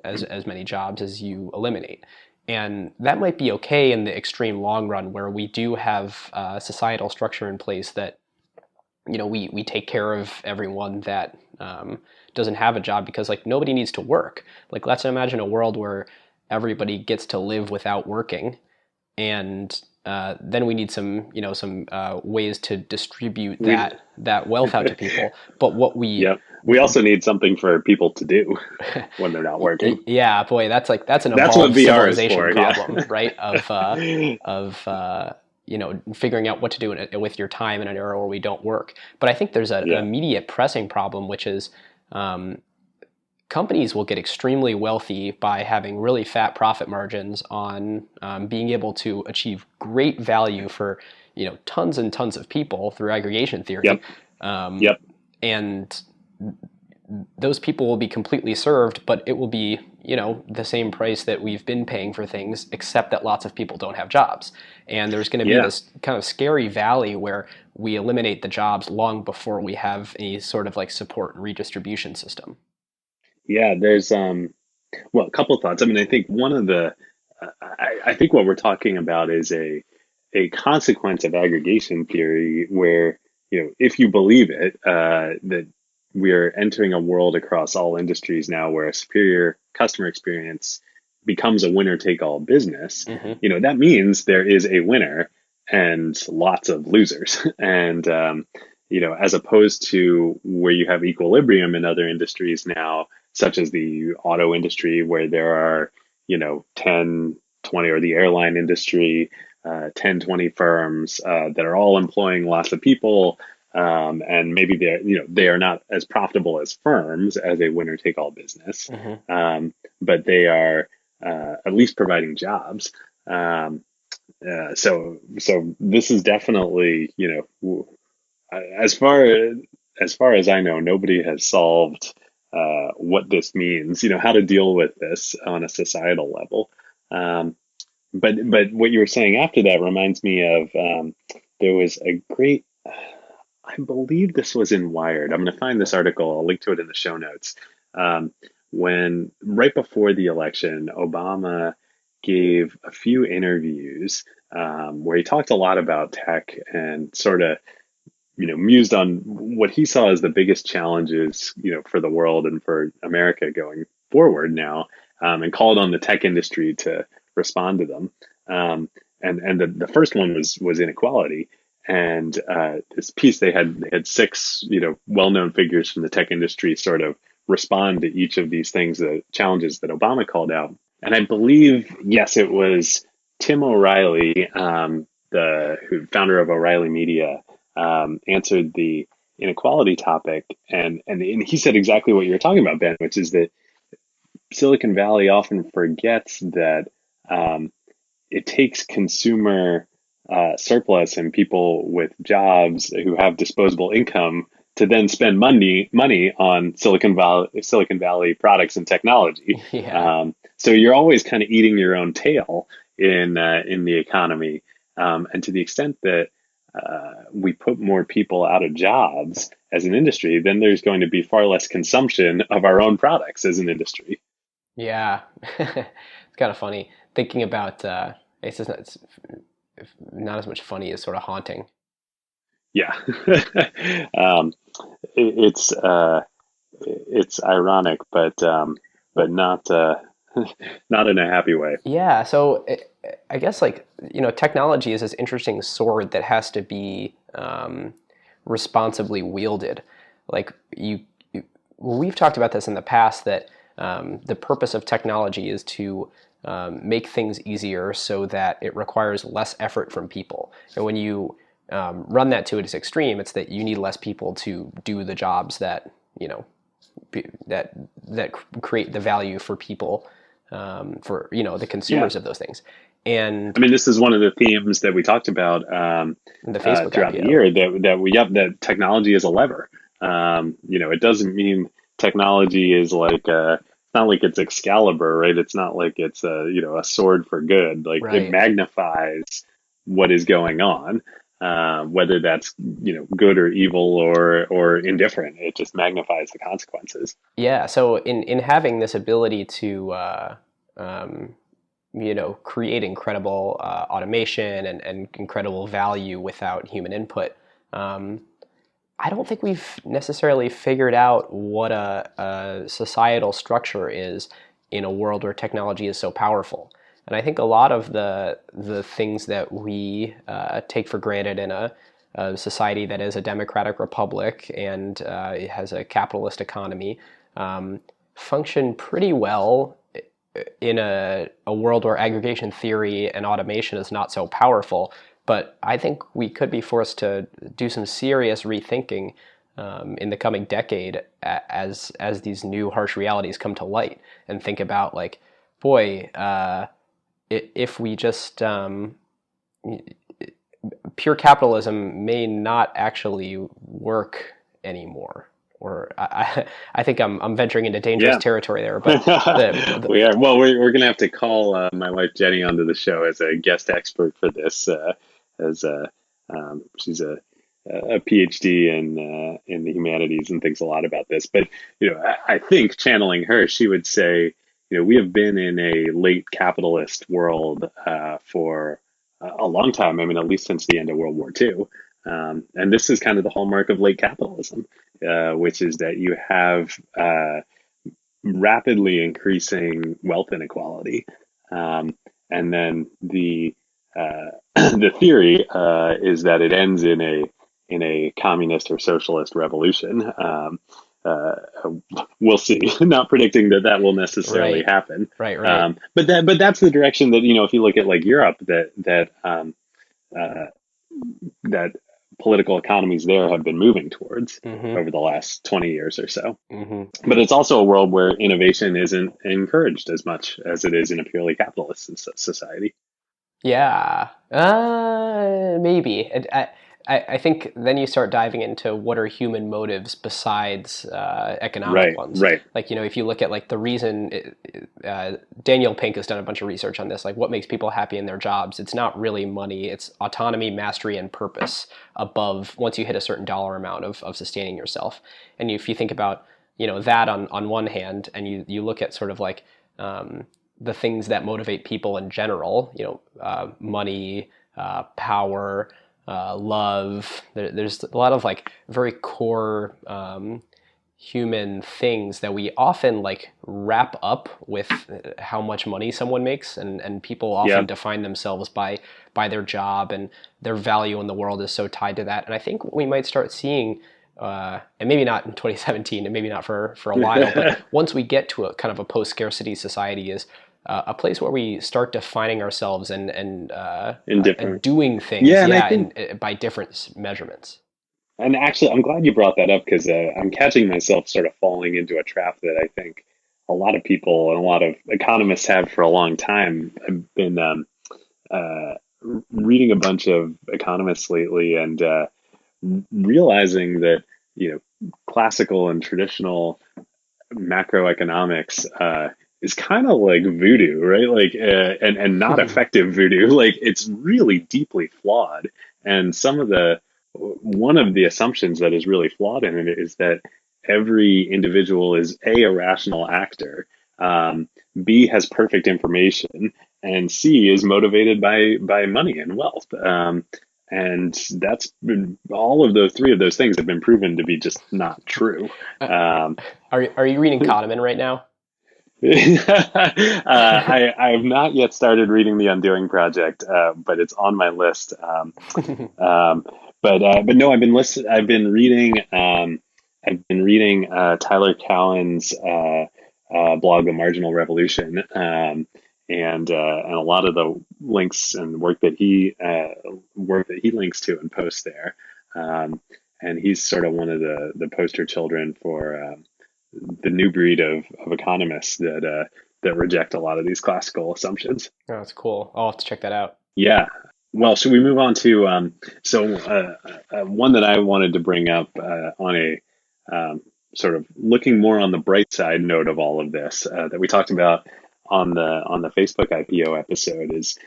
as many jobs as you eliminate. And that might be okay in the extreme long run, where we do have a societal structure in place that, we take care of everyone that doesn't have a job, because like nobody needs to work. Like, let's imagine a world where everybody gets to live without working, and then we need some ways to distribute that wealth out to people. But what we we also need something for people to do when they're not working. Yeah, boy, that's an That's evolved what VR is civilization for, problem, right? Of figuring out what to do with your time in an era where we don't work. But I think there's an immediate pressing problem, which is companies will get extremely wealthy by having really fat profit margins on being able to achieve great value for tons and tons of people through aggregation theory. And those people will be completely served, but it will be the same price that we've been paying for things, except that lots of people don't have jobs. And there's going to be this kind of scary valley where we eliminate the jobs long before we have any sort of like support and redistribution system. Yeah, there's a couple of thoughts. I mean, I think one of the I think what we're talking about is a consequence of aggregation theory, where if you believe it, that we're entering a world across all industries now where a superior customer experience becomes a winner-take-all business. Mm-hmm. That means there is a winner and lots of losers. And as opposed to where you have equilibrium in other industries now, such as the auto industry, where there are 10, 20, or the airline industry, 10, 20 firms that are all employing lots of people. And maybe they are not as profitable as firms as a winner take all business, Mm-hmm. but they are at least providing jobs. So this is definitely as far as I know, nobody has solved what this means. How to deal with this on a societal level. But what you were saying after that reminds me of there was a great. I believe this was in Wired. I'm going to find this article. I'll link to it in the show notes. When right before the election, Obama gave a few interviews where he talked a lot about tech and sort of, mused on what he saw as the biggest challenges, for the world and for America going forward now, and called on the tech industry to respond to them. And the first one was inequality. And this piece, they had six, well-known figures from the tech industry sort of respond to each of these things, the challenges that Obama called out. And I believe, yes, it was Tim O'Reilly, the founder of O'Reilly Media, answered the inequality topic. And he said exactly what you're talking about, Ben, which is that Silicon Valley often forgets that it takes consumer surplus and people with jobs who have disposable income to then spend money on Silicon Valley products and technology. Yeah. So you're always kind of eating your own tail in the economy, and to the extent that we put more people out of jobs as an industry, then there's going to be far less consumption of our own products as an industry. Yeah. It's kind of funny thinking about it's not as much funny as sort of haunting. Yeah. It's ironic, but not not in a happy way. Yeah. So I guess technology is this interesting sword that has to be responsibly wielded. Like we've talked about this in the past, that the purpose of technology is to make things easier so that it requires less effort from people. And when you run that to its extreme, it's that you need less people to do the jobs that that create the value for people, for the consumers of those things. And I mean, this is one of the themes that we talked about the Facebook throughout IPO. the year, that technology is a lever. It doesn't mean technology is like not like it's Excalibur, right? It's not like it's a sword for good. Like Right. It magnifies what is going on, whether that's good or evil or indifferent. It just magnifies the consequences. Yeah. So in having this ability to create incredible automation and incredible value without human input. I don't think we've necessarily figured out what a societal structure is in a world where technology is so powerful. And I think a lot of the things that we take for granted in a society that is a democratic republic and it has a capitalist economy function pretty well in a world where aggregation theory and automation is not so powerful. But I think we could be forced to do some serious rethinking in the coming decade as these new harsh realities come to light, and think about like, boy, if we just pure capitalism may not actually work anymore. Or I think I'm venturing into dangerous territory there, but we are. Well, we're gonna have to call my wife Jenny onto the show as a guest expert for this. She's a PhD in the humanities and thinks a lot about this. But I think channeling her, she would say, we have been in a late capitalist world for a long time. I mean, at least since the end of World War II. And this is kind of the hallmark of late capitalism, which is that you have rapidly increasing wealth inequality, and then the theory is that it ends in a communist or socialist revolution. We'll see. Not predicting that will necessarily happen. Right. But that's the direction that if you look at like Europe, that political economies there have been moving towards over the last 20 years or so. But it's also a world where innovation isn't encouraged as much as it is in a purely capitalist society. Yeah, maybe. I think then you start diving into what are human motives besides economic ones. Right. Like, if you look at like the reason, Daniel Pink has done a bunch of research on this, like what makes people happy in their jobs. It's not really money, it's autonomy, mastery, and purpose above once you hit a certain dollar amount of sustaining yourself. And if you think about, that on one hand, and you look at sort of like the things that motivate people in general, money, power, love. There's a lot of like very core human things that we often like wrap up with how much money someone makes, and people often define themselves by their job, and their value in the world is so tied to that. And I think what we might start seeing, and maybe not in 2017, and maybe not for a while, but once we get to a kind of a post-scarcity society, is a place where we start defining ourselves and doing things, I think, by different measurements. And actually, I'm glad you brought that up, because I'm catching myself sort of falling into a trap that I think a lot of people and a lot of economists have for a long time. I've been reading a bunch of economists lately, and realizing that classical and traditional macroeconomics is kind of like voodoo, right? Like, and not effective voodoo. Like, it's really deeply flawed. And one of the assumptions that is really flawed in it is that every individual is a rational actor, B has perfect information, and C is motivated by money and wealth. And that's been, all of those three of those things have been proven to be just not true. Are you reading Kahneman right now? I have not yet started reading The Undoing Project, but it's on my list. But no, I've been reading Tyler Cowen's blog, The Marginal Revolution, and a lot of the links and work that he links to and posts there. And he's sort of one of the poster children for the new breed of economists that reject a lot of these classical assumptions. Oh, that's cool. I'll have to check that out. Yeah. Well, should we move on to one that I wanted to bring up on a sort of looking more on the bright side note of all of this that we talked about on the Facebook IPO episode is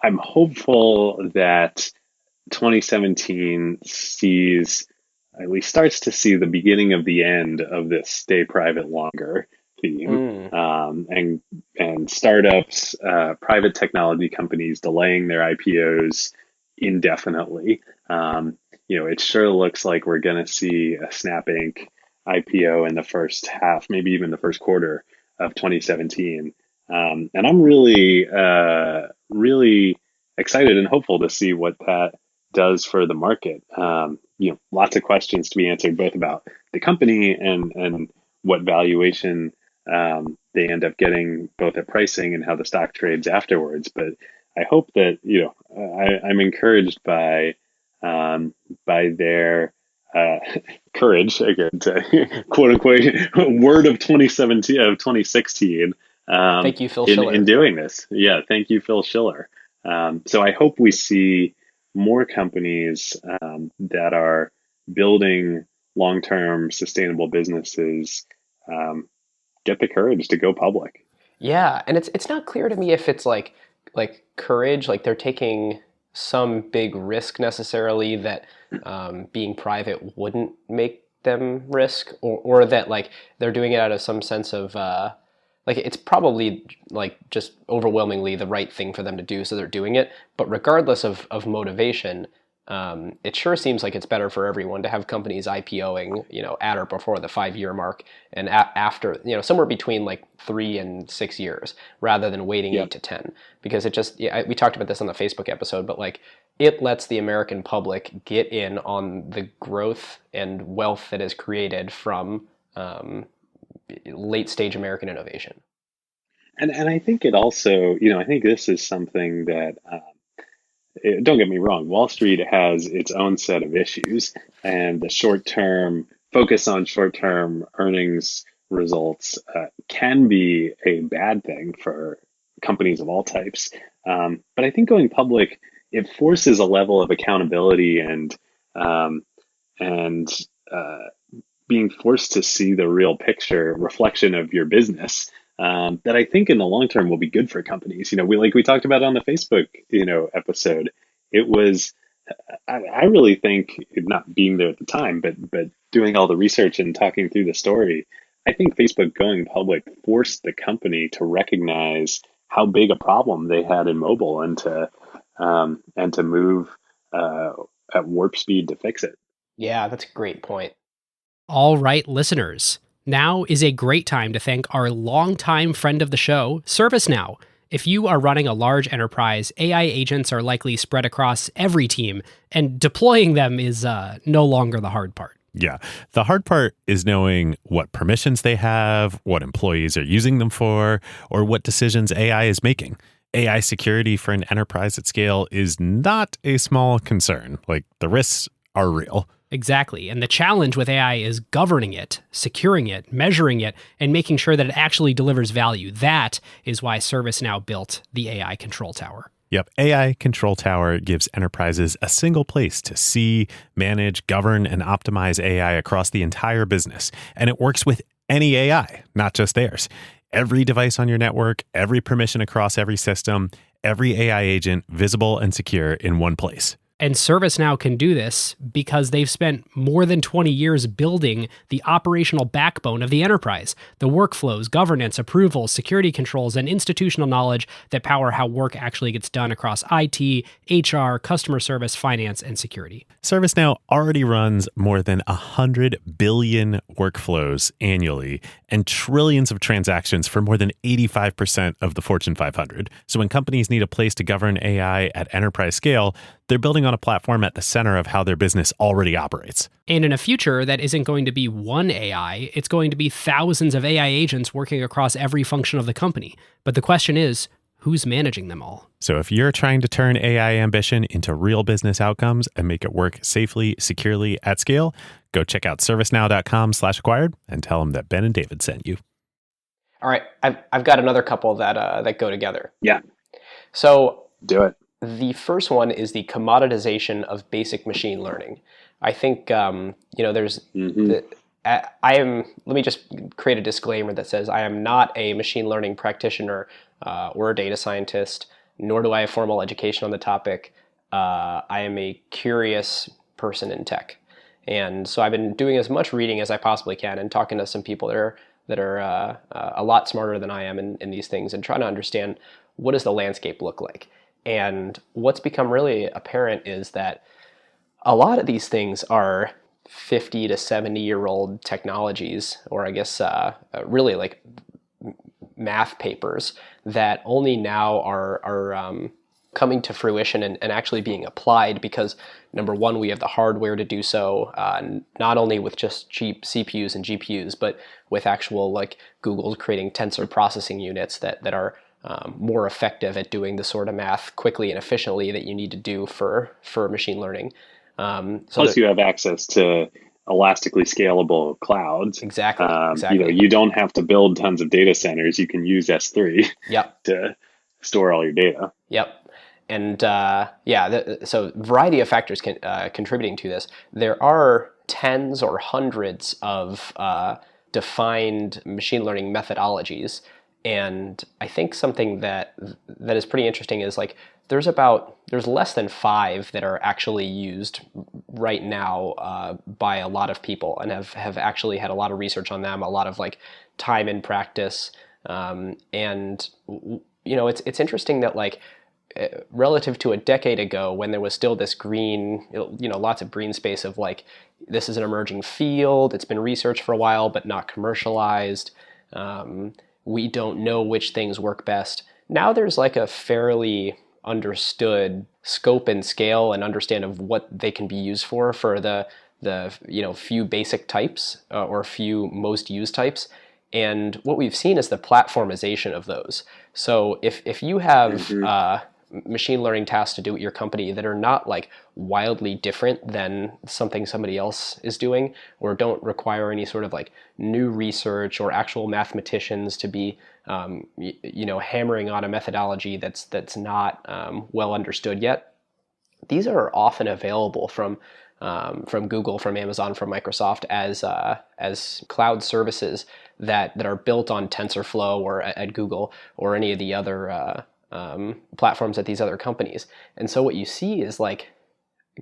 I'm hopeful that 2017 sees, at least starts to see the beginning of the end of this stay private longer theme. Mm. And startups, private technology companies delaying their IPOs indefinitely. It sure looks like we're going to see a Snap Inc. IPO in the first half, maybe even the first quarter of 2017. And I'm really excited and hopeful to see what that does for the market. Lots of questions to be answered, both about the company and what valuation they end up getting, both at pricing and how the stock trades afterwards. But I hope that I'm encouraged by their courage, again, to quote unquote word of 2017 of 2016 Thank you, Phil Schiller. in doing this. Yeah, thank you, Phil Schiller. So I hope we see more companies that are building long-term sustainable businesses get the courage to go public. Yeah, and it's not clear to me if it's like courage, like they're taking some big risk necessarily that being private wouldn't make them risk, or that like they're doing it out of some sense of like it's probably like just overwhelmingly the right thing for them to do, so they're doing it. But regardless of motivation, it sure seems like it's better for everyone to have companies IPOing, at or before the 5-year mark, and after, somewhere between like 3 and 6 years, rather than waiting 8 to 10, because it just, we talked about this on the Facebook episode, but like it lets the American public get in on the growth and wealth that is created from late stage American innovation. And I think it also, I think this is something that don't get me wrong, Wall Street has its own set of issues, and the short-term focus on short-term earnings results can be a bad thing for companies of all types. But I think going public, it forces a level of accountability and being forced to see the real picture reflection of your business. That I think in the long term will be good for companies. We talked about on the Facebook, episode. It was, I really think, not being there at the time, but doing all the research and talking through the story, I think Facebook going public forced the company to recognize how big a problem they had in mobile and to move at warp speed to fix it. Yeah, that's a great point. All right, listeners. Now is a great time to thank our longtime friend of the show, ServiceNow. If you are running a large enterprise, AI agents are likely spread across every team, and deploying them is no longer the hard part. Yeah. The hard part is knowing what permissions they have, what employees are using them for, or what decisions AI is making. AI security for an enterprise at scale is not a small concern. Like, the risks are real. Exactly. And the challenge with AI is governing it, securing it, measuring it, and making sure that it actually delivers value. That is why ServiceNow built the AI Control Tower. Yep. AI Control Tower gives enterprises a single place to see, manage, govern, and optimize AI across the entire business. And it works with any AI, not just theirs. Every device on your network, every permission across every system, every AI agent visible and secure in one place. And ServiceNow can do this because they've spent more than 20 years building the operational backbone of the enterprise, the workflows, governance, approvals, security controls, and institutional knowledge that power how work actually gets done across IT, HR, customer service, finance, and security. ServiceNow already runs more than 100 billion workflows annually and trillions of transactions for more than 85% of the Fortune 500. So when companies need a place to govern AI at enterprise scale, they're building on a platform at the center of how their business already operates. And in a future that isn't going to be one AI, it's going to be thousands of AI agents working across every function of the company. But the question is, who's managing them all? So if you're trying to turn AI ambition into real business outcomes and make it work safely, securely, at scale, go check out servicenow.com/acquired and tell them that Ben and David sent you. All right, I've got another couple that go together. Yeah. So Do it. the first one is the commoditization of basic machine learning. I think there's let me just create a disclaimer that says I am not a machine learning practitioner or a data scientist. nor do I have formal education on the topic. I am a curious person in tech. And so I've been doing as much reading as I possibly can and talking to some people that are a lot smarter than I am in these things, and trying to understand, what does the landscape look like? And what's become really apparent is that a lot of these things are 50 to 70-year-old technologies, or I guess really like math papers that only now are coming to fruition and actually being applied, because number one, we have the hardware to do so, not only with just cheap CPUs and GPUs, but with actual, like, Google creating tensor processing units that are more effective at doing the sort of math quickly and efficiently that you need to do for machine learning. Plus, you have access to elastically scalable clouds. Exactly. You don't have to build tons of data centers. You can use S3 to store all your data. Yep. And so variety of factors contributing to this. There are tens or hundreds of defined machine learning methodologies. And I think something that is pretty interesting is, like, there's less than 5 that are actually used right now by a lot of people, and have actually had a lot of research on them, a lot of, like, time in practice. And it's interesting that, like, relative to a decade ago, when there was still this green, lots of green space of, like, this is an emerging field, it's been researched for a while but not commercialized, we don't know which things work best. Now there's, like, a fairly understood scope and scale and understand of what they can be used for the few basic types or few most used types. And what we've seen is the platformization of those. So if you have machine learning tasks to do at your company that are not, like, wildly different than something somebody else is doing, or don't require any sort of, like, new research or actual mathematicians to be hammering on a methodology that's not well understood yet, these are often available from Google, from Amazon, from Microsoft as cloud services that are built on TensorFlow or at Google or any of the other platforms at these other companies. And so what you see is, like,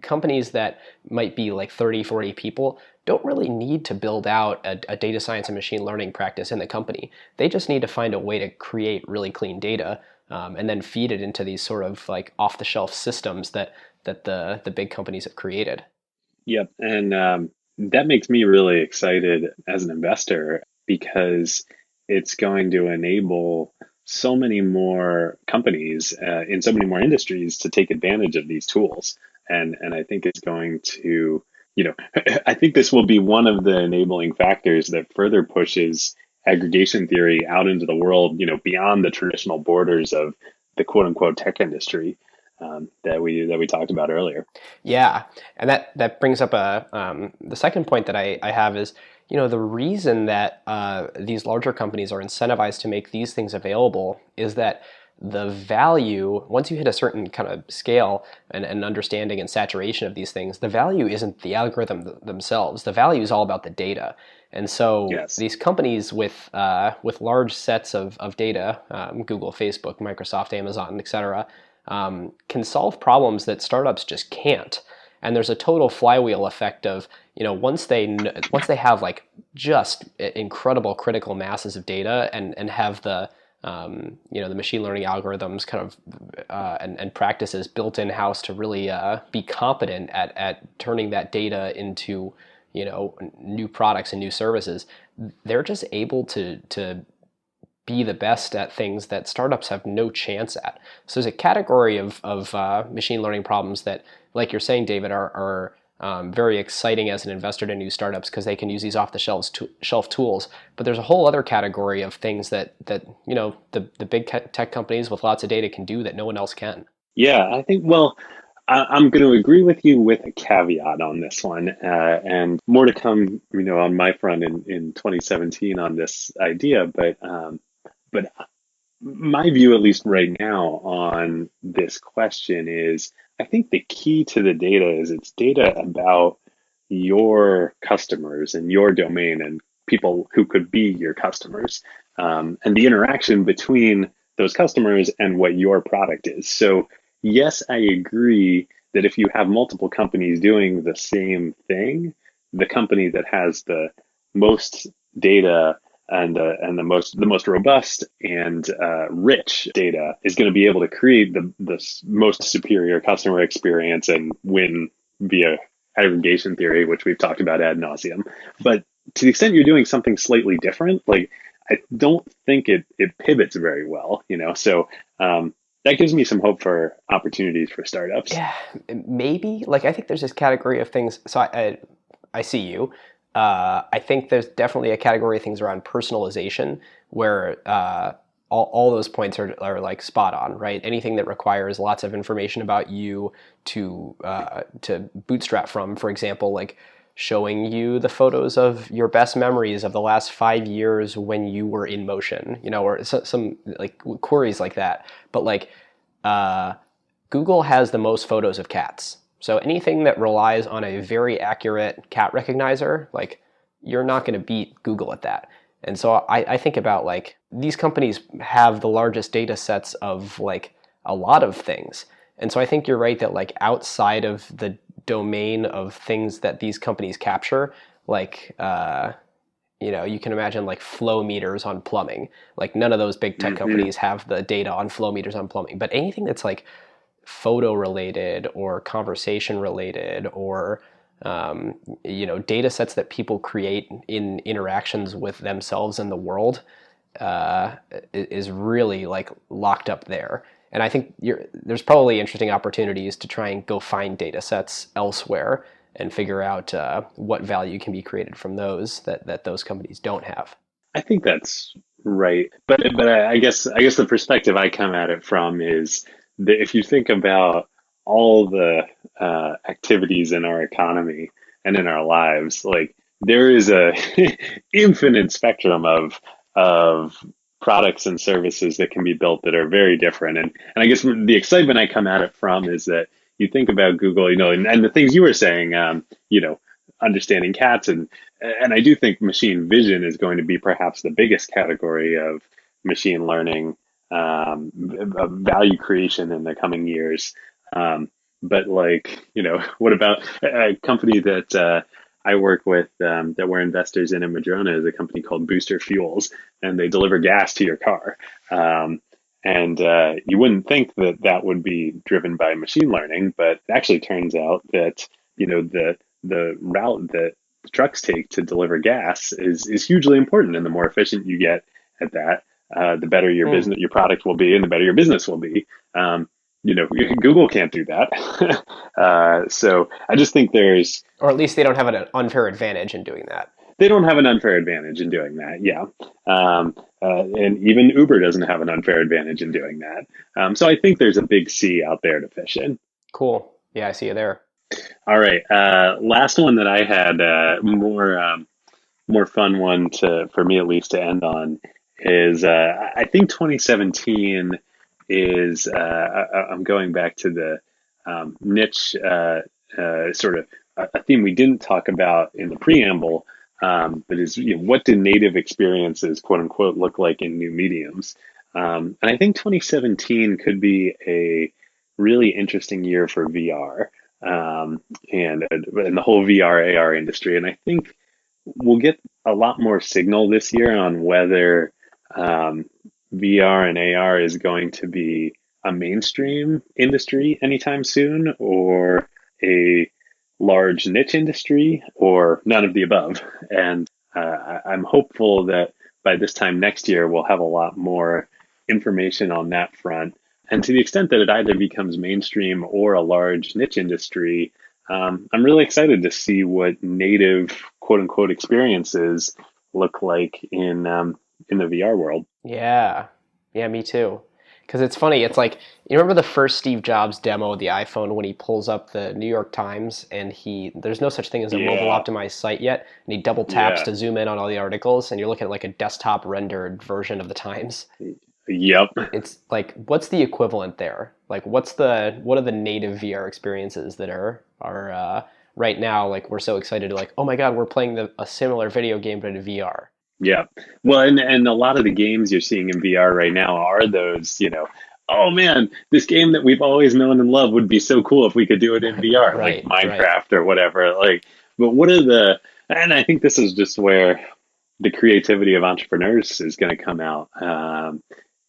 companies that might be like 30, 40 people don't really need to build out a data science and machine learning practice in the company. They just need to find a way to create really clean data and then feed it into these sort of, like, off-the-shelf systems that the big companies have created. Yep. And that makes me really excited as an investor, because it's going to enable so many more companies in so many more industries to take advantage of these tools. And I think it's going to, I think this will be one of the enabling factors that further pushes aggregation theory out into the world, beyond the traditional borders of the quote unquote tech industry that we talked about earlier. Yeah. And that brings up the second point that I have is, the reason that these larger companies are incentivized to make these things available is that the value, once you hit a certain kind of scale and understanding and saturation of these things, the value isn't the algorithm themselves. The value is all about the data. And so these companies with large sets of data, Google, Facebook, Microsoft, Amazon, et cetera, can solve problems that startups just can't. And there's a total flywheel effect of, once they have, like, just incredible critical masses of data and have the machine learning algorithms kind of and practices built in-house to really be competent at turning that data into, new products and new services, they're just able to be the best at things that startups have no chance at. So there's a category of machine learning problems that, like you're saying, David, are very exciting as an investor to new startups because they can use these off-the-shelf tools. But there's a whole other category of things that the big tech companies with lots of data can do that no one else can. Yeah, I think, I'm going to agree with you with a caveat on this one, and more to come, on my front in 2017 on this idea. But my view, at least right now, on this question is, I think the key to the data is it's data about your customers and your domain and people who could be your customers, and the interaction between those customers and what your product is. So yes, I agree that if you have multiple companies doing the same thing, the company that has the most data and the most robust and rich data is going to be able to create the most superior customer experience and win via aggregation theory, which we've talked about ad nauseum. But to the extent you're doing something slightly different, like I don't think it pivots very well, you know. So that gives me some hope for opportunities for startups. Yeah, maybe. Like, I think there's this category of things. So I see you. I think there's definitely a category of things around personalization where all those points are like spot on, right? Anything that requires lots of information about you to bootstrap from, for example, like showing you the photos of your best memories of the last 5 years when you were in motion, you know, or some like queries like that. But like Google has the most photos of cats. So anything that relies on a very accurate cat recognizer, like you're not going to beat Google at that. And so I think about like these companies have the largest data sets of like a lot of things. And so I think you're right that like outside of the domain of things that these companies capture, like, you know, you can imagine like flow meters on plumbing. Like none of those big tech companies have the data on flow meters on plumbing. But anything that's like photo related or conversation related or you know, data sets that people create in interactions with themselves and the world is really like locked up there. And I think there's probably interesting opportunities to try and go find data sets elsewhere and figure out what value can be created from those that those companies don't have. I think that's right, but I guess the perspective I come at it from is that if you think about all the activities in our economy and in our lives, like there is a infinite spectrum of products and services that can be built that are very different. And I guess the excitement I come at it from is that you think about Google, you know, and the things you were saying, you know, understanding cats, and I do think machine vision is going to be perhaps the biggest category of machine learning value creation in the coming years. But like, you know, what about a company that I work with that we're investors in Madrona is a company called Booster Fuels, and they deliver gas to your car. And you wouldn't think that that would be driven by machine learning, but it actually turns out that, you know, the route that trucks take to deliver gas is hugely important. And the more efficient you get at that, the better your business, your product will be, and the better your business will be. You know, Google can't do that. So I just think there's, or at least they don't have an unfair advantage in doing that. They don't have an unfair advantage in doing that. Yeah. And even Uber doesn't have an unfair advantage in doing that. So I think there's a big sea out there to fish in. Cool. Yeah, I see you there. All right. Last one that I had, more fun one for me at least to end on is I think 2017 is I'm going back to the niche sort of a theme we didn't talk about in the preamble, but is, you know, what do native experiences, quote unquote, look like in new mediums? And I think 2017 could be a really interesting year for VR and the whole VR AR industry. And I think we'll get a lot more signal this year on whether VR and AR is going to be a mainstream industry anytime soon, or a large niche industry, or none of the above. And I'm hopeful that by this time next year, we'll have a lot more information on that front. And to the extent that it either becomes mainstream or a large niche industry, I'm really excited to see what native, quote unquote, experiences look like in the VR world. Yeah, me too. Because it's funny, it's like, you remember the first Steve Jobs demo of the iPhone when he pulls up the New York Times and there's no such thing as a mobile optimized site yet, and he double taps to zoom in on all the articles, and you're looking at like a desktop rendered version of the Times. Yep. It's like, what's the equivalent there? Like, what are the native VR experiences that are right now? Like, we're so excited to like, oh my God, we're playing a similar video game but in VR. Yeah. Well, and a lot of the games you're seeing in VR right now are those, oh man, this game that we've always known and loved would be so cool if we could do it in VR, like Right, right. Minecraft or whatever. Like, but what are and I think this is just where the creativity of entrepreneurs is going to come out.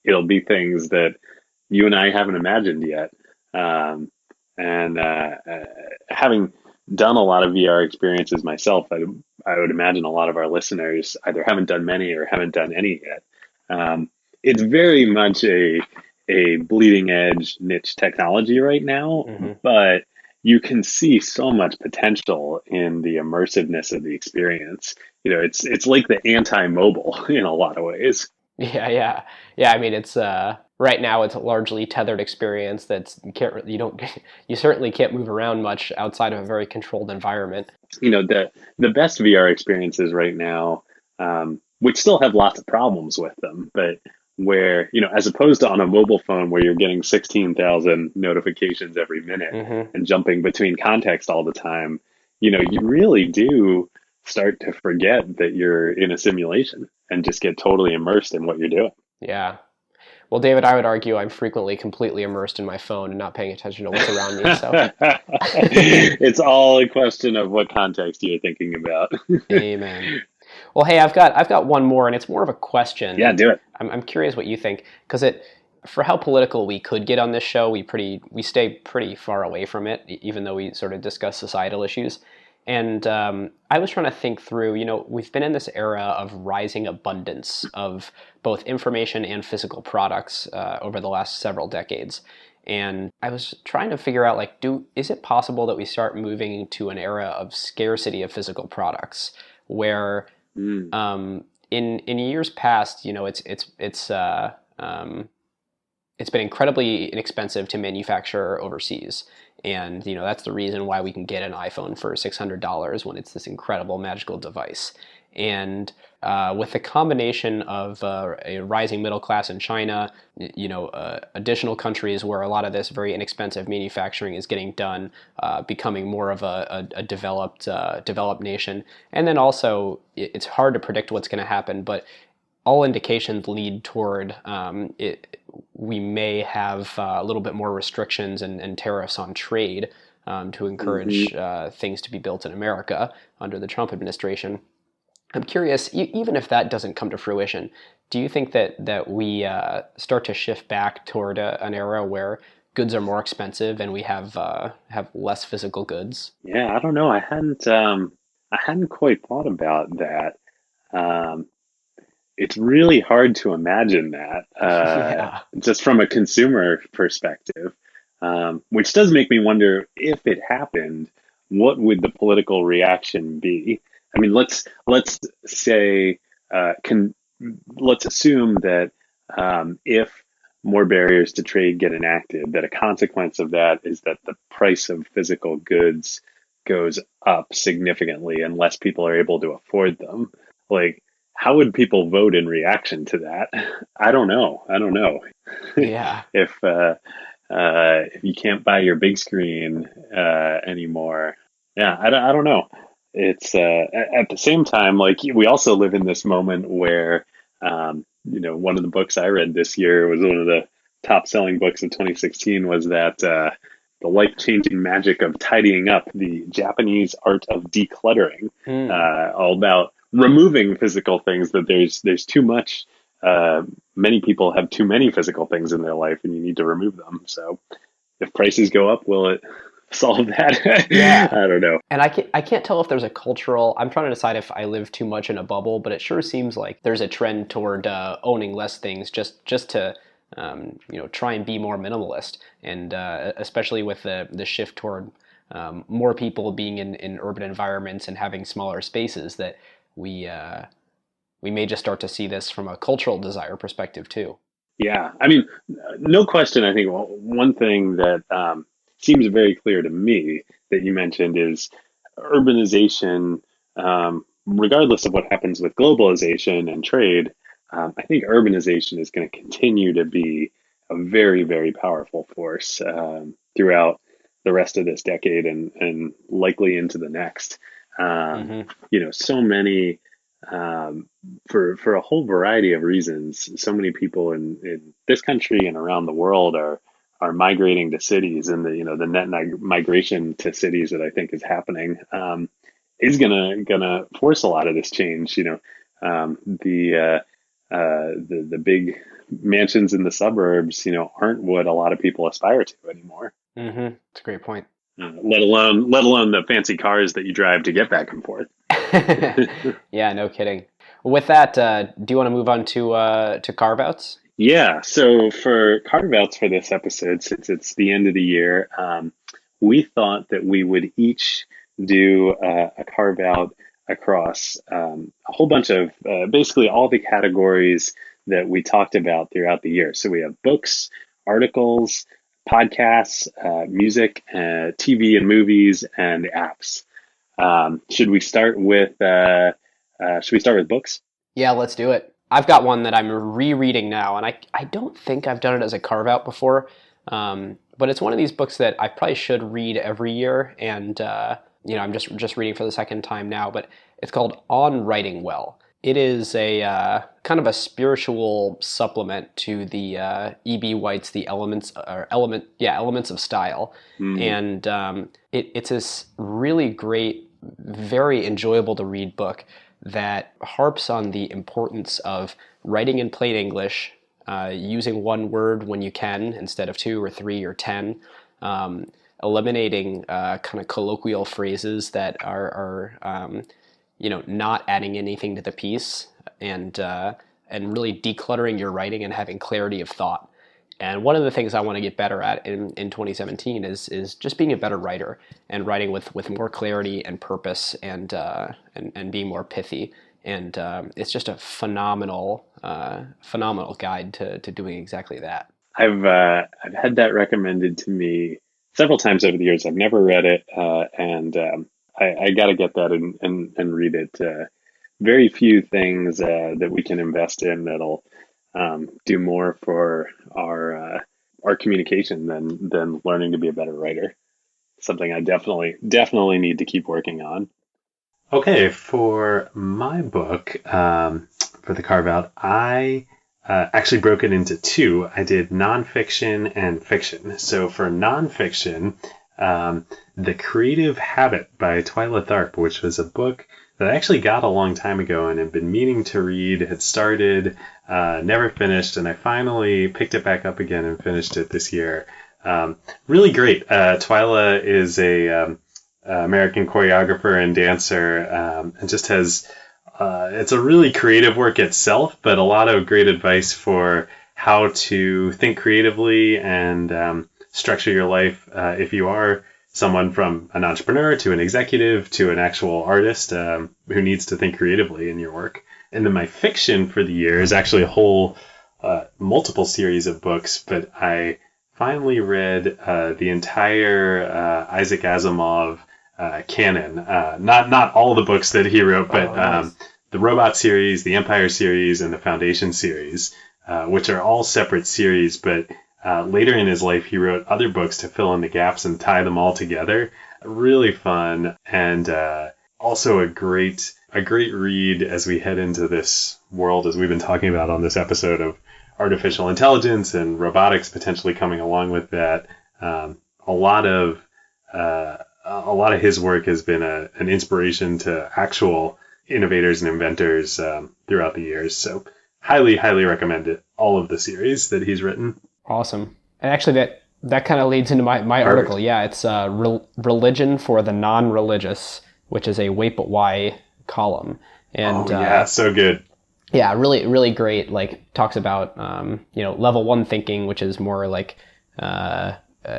It'll be things that you and I haven't imagined yet. And having done a lot of VR experiences myself, I would imagine a lot of our listeners either haven't done many or haven't done any yet. It's very much a bleeding edge niche technology right now, Hmm. but you can see so much potential in the immersiveness of the experience. It's like the anti-mobile in a lot of ways. Yeah, yeah, yeah. I mean, it's right now it's a largely tethered experience that's you don't you certainly can't move around much outside of a very controlled environment. The best VR experiences right now, which still have lots of problems with them, but where, as opposed to on a mobile phone where you're getting 16,000 notifications every minute Hmm. and jumping between context all the time, you really do start to forget that you're in a simulation and just get totally immersed in what you're doing. Yeah. Well, David, I would argue I'm frequently completely immersed in my phone and not paying attention to what's around me. So, It's all a question of what context you're thinking about. amen. Well, hey, I've got one more, and it's more of a question, Yeah, and do it. I'm curious what you think, because for how political we could get on this show, we stay pretty far away from it, even though we sort of discuss societal issues. And I was trying to think through, we've been in this era of rising abundance of both information and physical products over the last several decades. And I was trying to figure out, like, is it possible that we start moving to an era of scarcity of physical products, where Mm. in years past, um, it's been incredibly inexpensive to manufacture overseas, and that's the reason why we can get an iPhone for $600 when it's this incredible magical device. And with the combination of a rising middle class in China, additional countries where a lot of this very inexpensive manufacturing is getting done, becoming more of a developed nation, and then also it's hard to predict what's going to happen, but all indications lead toward we may have a little bit more restrictions and tariffs on trade to Hmm. encourage things to be built in America under the Trump administration. I'm curious, even if that doesn't come to fruition, do you think that we start to shift back toward an era where goods are more expensive and we have less physical goods? Yeah, I don't know. I hadn't quite thought about that. Um, it's really hard to imagine that, Yeah. just from a consumer perspective, which does make me wonder if it happened, what would the political reaction be? I mean, let's say, can let's assume that if more barriers to trade get enacted, that a consequence of that is that the price of physical goods goes up significantly and less people are able to afford them. Like, how would people vote in reaction to that? I don't know. I don't know. Yeah. If you can't buy your big screen anymore, yeah, I don't know. It's at the same time, like, we also live in this moment where, one of the books I read this year was one of the top selling books of 2016 was that the life changing magic of tidying up, the Japanese art of decluttering, Hmm. all about removing physical things, that there's too much. Many people have too many physical things in their life and you need to remove them. So if prices go up, will it solve that? Yeah. I don't know. And I can't tell if there's a cultural. I'm trying to decide if I live too much in a bubble, but it sure seems like there's a trend toward owning less things, just to try and be more minimalist, and especially with the shift toward more people being in urban environments and having smaller spaces, that we uh, we may just start to see this from a cultural desire perspective too. Yeah, I mean, no question. I think one thing that seems very clear to me that you mentioned is urbanization. Regardless of what happens with globalization and trade, I think urbanization is going to continue to be a very, very powerful force throughout the rest of this decade and likely into the next. Um, Hmm. so many. for a whole variety of reasons. So many people in this country and around the world are migrating to cities, and the net migration to cities that I think is happening is gonna force a lot of this change. The big mansions in the suburbs, aren't what a lot of people aspire to anymore. That's a great point. Let alone the fancy cars that you drive to get back and forth. Yeah, no kidding. With that, do you want to move on to carve outs? Yeah. So for carve outs for this episode, since it's the end of the year, we thought that we would each do a carve out across a whole bunch of basically all the categories that we talked about throughout the year. So we have books, articles, podcasts, music, TV and movies, and apps. Should we start with books? Yeah, let's do it. I've got one that I'm rereading now, and I don't think I've done it as a carve out before, but it's one of these books that I probably should read every year, and I'm just reading for the second time now. But it's called On Writing Well. It is a kind of a spiritual supplement to the E.B. White's The Elements of Style, and it's this really great, very enjoyable to read book that harps on the importance of writing in plain English, using one word when you can instead of 2 or 3 or 10, eliminating kind of colloquial phrases that are not adding anything to the piece, and really decluttering your writing and having clarity of thought. And one of the things I want to get better at in 2017 is just being a better writer and writing with more clarity and purpose, and being more pithy. And it's just a phenomenal guide to doing exactly that. I've had that recommended to me several times over the years. I've never read it, and I got to get that and read it. Very few things that we can invest in that'll do more for our communication than learning to be a better writer. Something I definitely need to keep working on. Okay, for my book, for the Carve Out, I actually broke it into two. I did nonfiction and fiction. So for nonfiction, The Creative Habit by Twyla Tharp, which was a book that I actually got a long time ago and had been meaning to read, had started, never finished, and I finally picked it back up again and finished it this year. Really great. Twyla is a American choreographer and dancer, and just has it's a really creative work itself, but a lot of great advice for how to think creatively and structure your life if you are someone from an entrepreneur to an executive to an actual artist who needs to think creatively in your work. And then my fiction for the year is actually a whole multiple series of books, but I finally read the entire Isaac Asimov canon. Not all the books that he wrote, but nice. The Robot series, the Empire series, and the Foundation series, which are all separate series, but later in his life, he wrote other books to fill in the gaps and tie them all together. Really fun, and also a great read as we head into this world, as we've been talking about on this episode, of artificial intelligence and robotics potentially coming along with that. A lot of his work has been an inspiration to actual innovators and inventors throughout the years. So highly recommend it. All of the series that he's written. Awesome. And actually that kind of leads into my article. Yeah, it's Religion for the Non-Religious, which is a Wait But Why column. And so good. Yeah, really, really great. Like, talks about, level 1 thinking, which is more like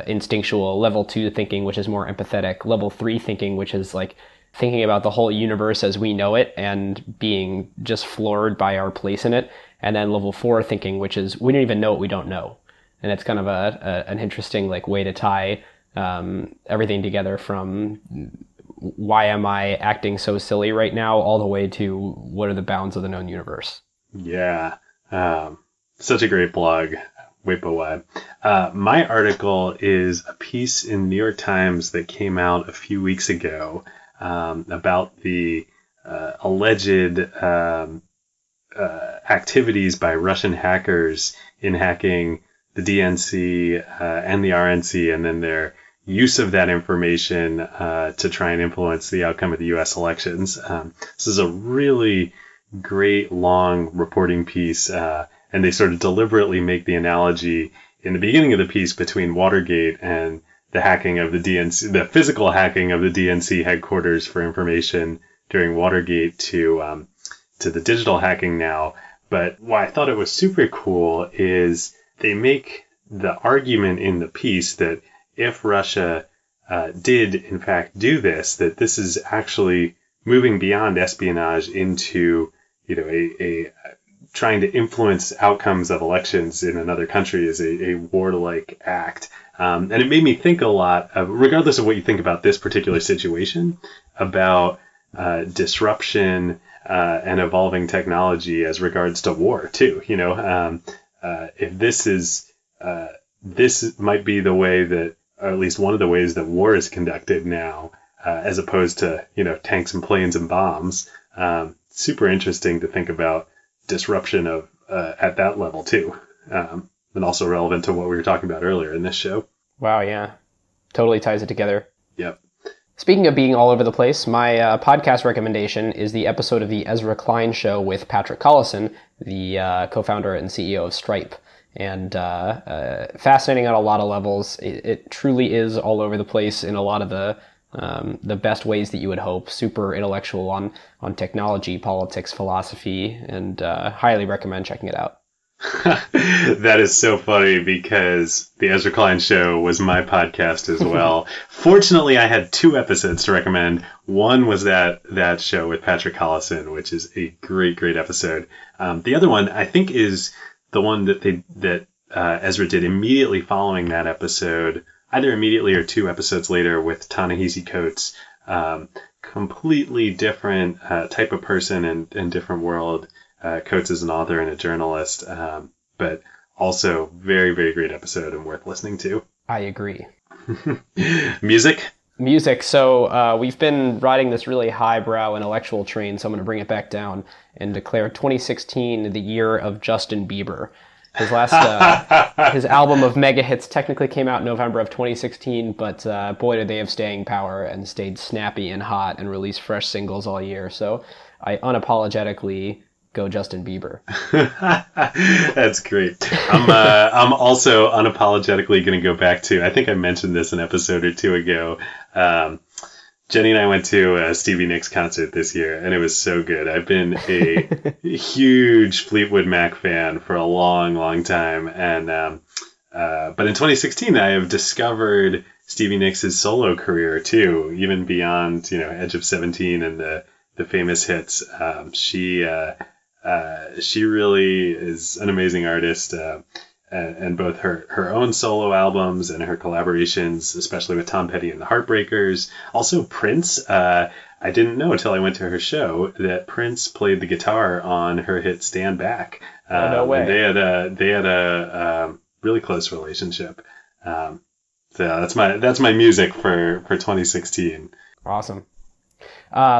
instinctual, level 2 thinking, which is more empathetic, level 3 thinking, which is like thinking about the whole universe as we know it and being just floored by our place in it. And then level 4 thinking, which is we don't even know what we don't know. And it's kind of an interesting way to tie everything together, from why am I acting so silly right now all the way to what are the bounds of the known universe. Yeah. Such a great blog. Wait, but why? My article is a piece in New York Times that came out a few weeks ago about the alleged activities by Russian hackers in hacking the DNC and the RNC, and then their use of that information to try and influence the outcome of the U.S. elections. This is a really great long reporting piece, and they sort of deliberately make the analogy in the beginning of the piece between Watergate and the hacking of the DNC, the physical hacking of the DNC headquarters for information during Watergate to the digital hacking now. But why I thought it was super cool is they make the argument in the piece that if Russia did in fact do this, that this is actually moving beyond espionage into, a trying to influence outcomes of elections in another country is a warlike act. And it made me think a lot of, regardless of what you think about this particular situation, about disruption and evolving technology as regards to war too. If this might be the way that, or at least one of the ways that war is conducted now, as opposed to, tanks and planes and bombs. Super interesting to think about disruption of at that level too, and also relevant to what we were talking about earlier in this show. Wow, yeah. Totally ties it together. Yep. Speaking of being all over the place, my podcast recommendation is the episode of the Ezra Klein Show with Patrick Collison, the co-founder and CEO of Stripe. And fascinating on a lot of levels. It truly is all over the place in a lot of the best ways that you would hope. Super intellectual on technology, politics, philosophy, and highly recommend checking it out. That is so funny because the Ezra Klein Show was my podcast as well. Fortunately, I had 2 episodes to recommend. One was that show with Patrick Collison, which is a great episode. The other one, I think, is the one that Ezra did immediately following that episode, either immediately or 2 episodes later, with Ta-Nehisi Coates. Completely different type of person and different world. Coates is an author and a journalist, but also very, very great episode and worth listening to. I agree. Music. So we've been riding this really highbrow intellectual train, so I'm going to bring it back down and declare 2016 the year of Justin Bieber. His last his album of mega hits technically came out in November of 2016, but boy, did they have staying power and stayed snappy and hot and released fresh singles all year. So I unapologetically go Justin Bieber. That's great. I'm also unapologetically going to go back to, I think I mentioned this an episode or 2 ago. Jenny and I went to a Stevie Nicks concert this year, and it was so good. I've been a huge Fleetwood Mac fan for a long, long time. And but in 2016, I have discovered Stevie Nicks' solo career too, even beyond, Edge of 17 and the famous hits. She really is an amazing artist, and both her own solo albums and her collaborations, especially with Tom Petty and the Heartbreakers. Also Prince. I didn't know until I went to her show that Prince played the guitar on her hit Stand Back. No way. And they had a really close relationship. So that's my music for 2016. Awesome.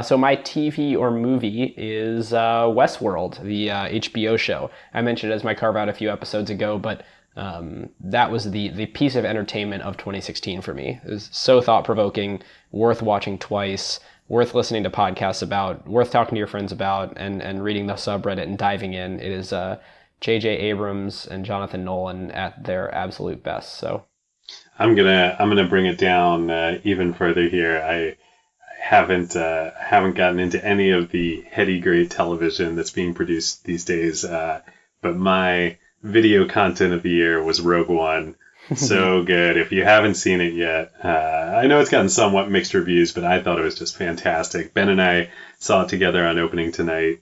So my TV or movie is Westworld, the HBO show. I mentioned it as my Carve Out a few episodes ago, but that was the piece of entertainment of 2016 for me. It was so thought-provoking, worth watching twice, worth listening to podcasts about, worth talking to your friends about, and reading the subreddit and diving in. It is J.J. Abrams and Jonathan Nolan at their absolute best. So I'm gonna bring it down even further here. I haven't gotten into any of the heady great television that's being produced these days, but my video content of the year was Rogue One. So good. If you haven't seen it yet, I know it's gotten somewhat mixed reviews, but I thought it was just fantastic. Ben and I saw it together on opening night.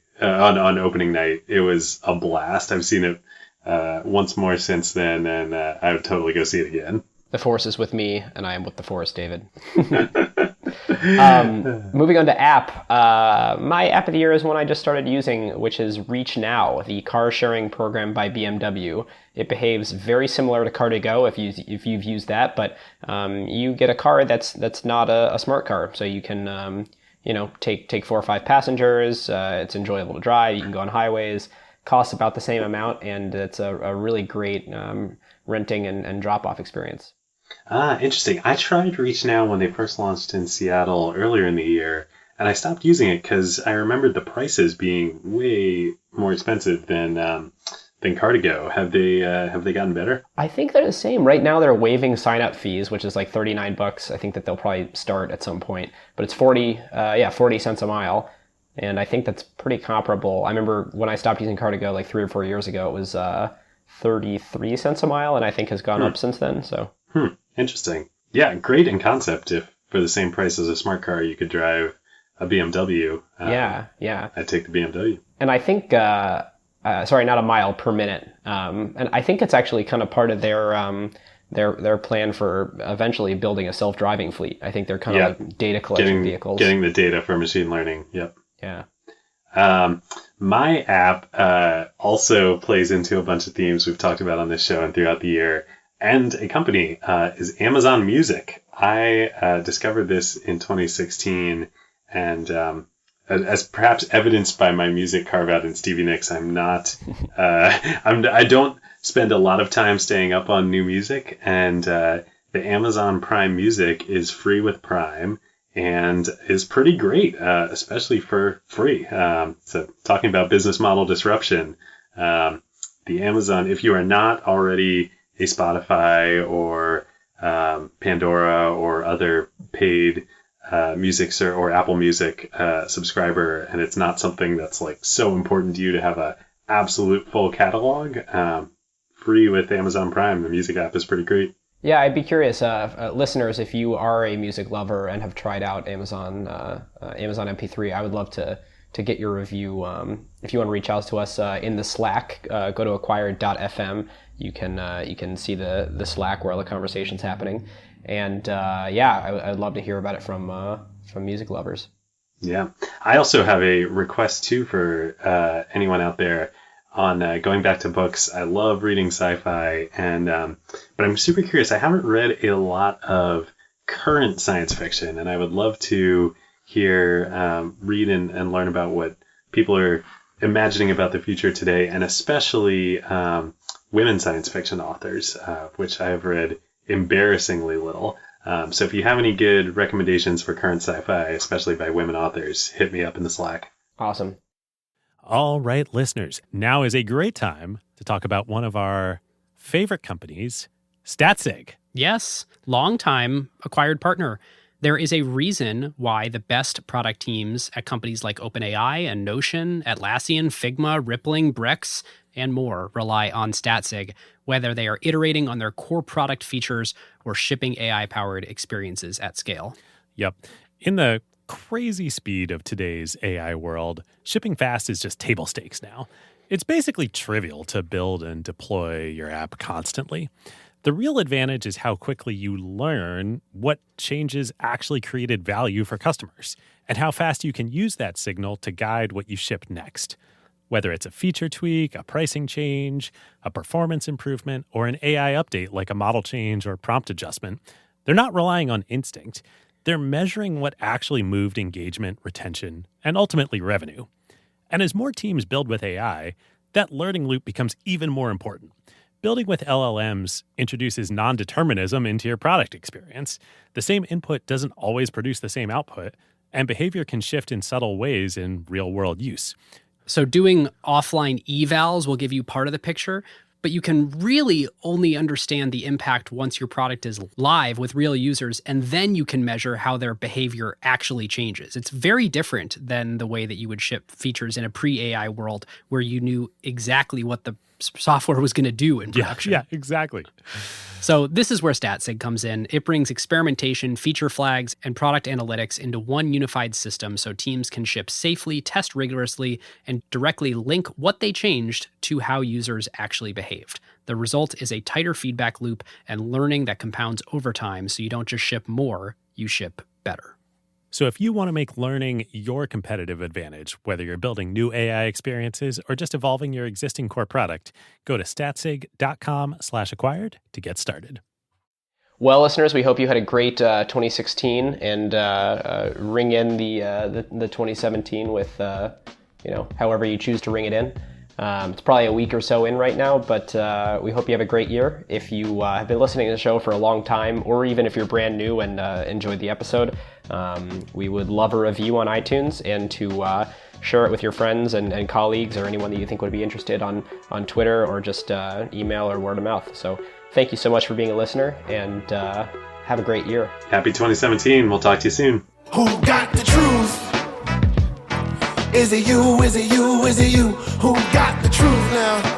It was a blast. I've seen it once more since then, and I would totally go see it again. The Force is with me, and I am with the Force, David. Moving on to app. My app of the year is one I just started using, which is Reach Now, the car sharing program by BMW. It behaves very similar to Car2Go if you've used that, but you get a car that's not a smart car, so you can take 4 or 5 passengers. It's enjoyable to drive. You can go on highways. Costs about the same amount, and it's a really great renting and drop-off experience. Interesting. I tried Reach Now when they first launched in Seattle earlier in the year, and I stopped using it because I remembered the prices being way more expensive than Car2Go. Have they gotten better? I think they're the same. Right now they're waiving sign-up fees, which is like $39. I think that they'll probably start at some point, but it's 40 cents a mile. And I think that's pretty comparable. I remember when I stopped using Car2Go like 3 or 4 years ago, it was 33 cents a mile, and I think has gone up since then. So Interesting. Yeah, great in concept. If for the same price as a smart car, you could drive a BMW. Yeah. I'd take the BMW. And I think, sorry, not a mile per minute. And I think it's actually kind of part of their plan for eventually building a self-driving fleet. I think they're kind of like data collection vehicles. Getting the data for machine learning. Yep. Yeah. My app also plays into a bunch of themes we've talked about on this show and throughout the year. And a company is Amazon Music. I discovered this in 2016, and as perhaps evidenced by my music Carve Out and Stevie Nicks, I'm not. I don't spend a lot of time staying up on new music, and the Amazon Prime Music is free with Prime and is pretty great, especially for free. So talking about business model disruption, the Amazon, if you are not already a Spotify or Pandora or other paid music or Apple Music subscriber, and it's not something that's like so important to you to have a absolute full catalog, free with Amazon Prime, the music app is pretty great. Yeah, I'd be curious, listeners, if you are a music lover and have tried out Amazon MP3, I would love to get your review. If you want to reach out to us in the Slack, go to acquired.fm. You can see the Slack where all the conversation's happening. And I'd love to hear about it from music lovers. Yeah. I also have a request too for anyone out there on going back to books. I love reading sci-fi, but I'm super curious. I haven't read a lot of current science fiction, and I would love to hear, read and learn about what people are imagining about the future today, and especially women science fiction authors, which I have read embarrassingly little. So if you have any good recommendations for current sci-fi, especially by women authors, hit me up in the Slack. Awesome. All right, listeners, now is a great time to talk about one of our favorite companies, Statsig. Yes, long-time acquired partner. There is a reason why the best product teams at companies like OpenAI and Notion, Atlassian, Figma, Rippling, Brex, and more rely on Statsig, whether they are iterating on their core product features or shipping AI-powered experiences at scale. Yep. In the crazy speed of today's AI world, shipping fast is just table stakes now. It's basically trivial to build and deploy your app constantly. The real advantage is how quickly you learn what changes actually created value for customers and how fast you can use that signal to guide what you ship next. Whether it's a feature tweak, a pricing change, a performance improvement, or an AI update like a model change or prompt adjustment, they're not relying on instinct. They're measuring what actually moved engagement, retention, and ultimately revenue. And as more teams build with AI, that learning loop becomes even more important. Building with LLMs introduces non-determinism into your product experience. The same input doesn't always produce the same output, and behavior can shift in subtle ways in real-world use. So doing offline evals will give you part of the picture, but you can really only understand the impact once your product is live with real users, and then you can measure how their behavior actually changes. It's very different than the way that you would ship features in a pre-AI world where you knew exactly what the software was going to do in production. Yeah, exactly. So this is where Statsig comes in. It brings experimentation, feature flags, and product analytics into one unified system so teams can ship safely, test rigorously, and directly link what they changed to how users actually behaved. The result is a tighter feedback loop and learning that compounds over time, so you don't just ship more, you ship better. So if you want to make learning your competitive advantage, whether you're building new AI experiences or just evolving your existing core product, go to statsig.com/acquired to get started. Well, listeners, we hope you had a great 2016 and ring in the 2017 with however you choose to ring it in. It's probably a week or so in right now, but we hope you have a great year. If you have been listening to the show for a long time, or even if you're brand new and enjoyed the episode, we would love a review on iTunes and to share it with your friends and colleagues or anyone that you think would be interested on Twitter or just email or word of mouth. So thank you so much for being a listener, and have a great year. Happy 2017. We'll talk to you soon. Who got the truth? Is it you? Is it you? Is it you? Who got the truth now?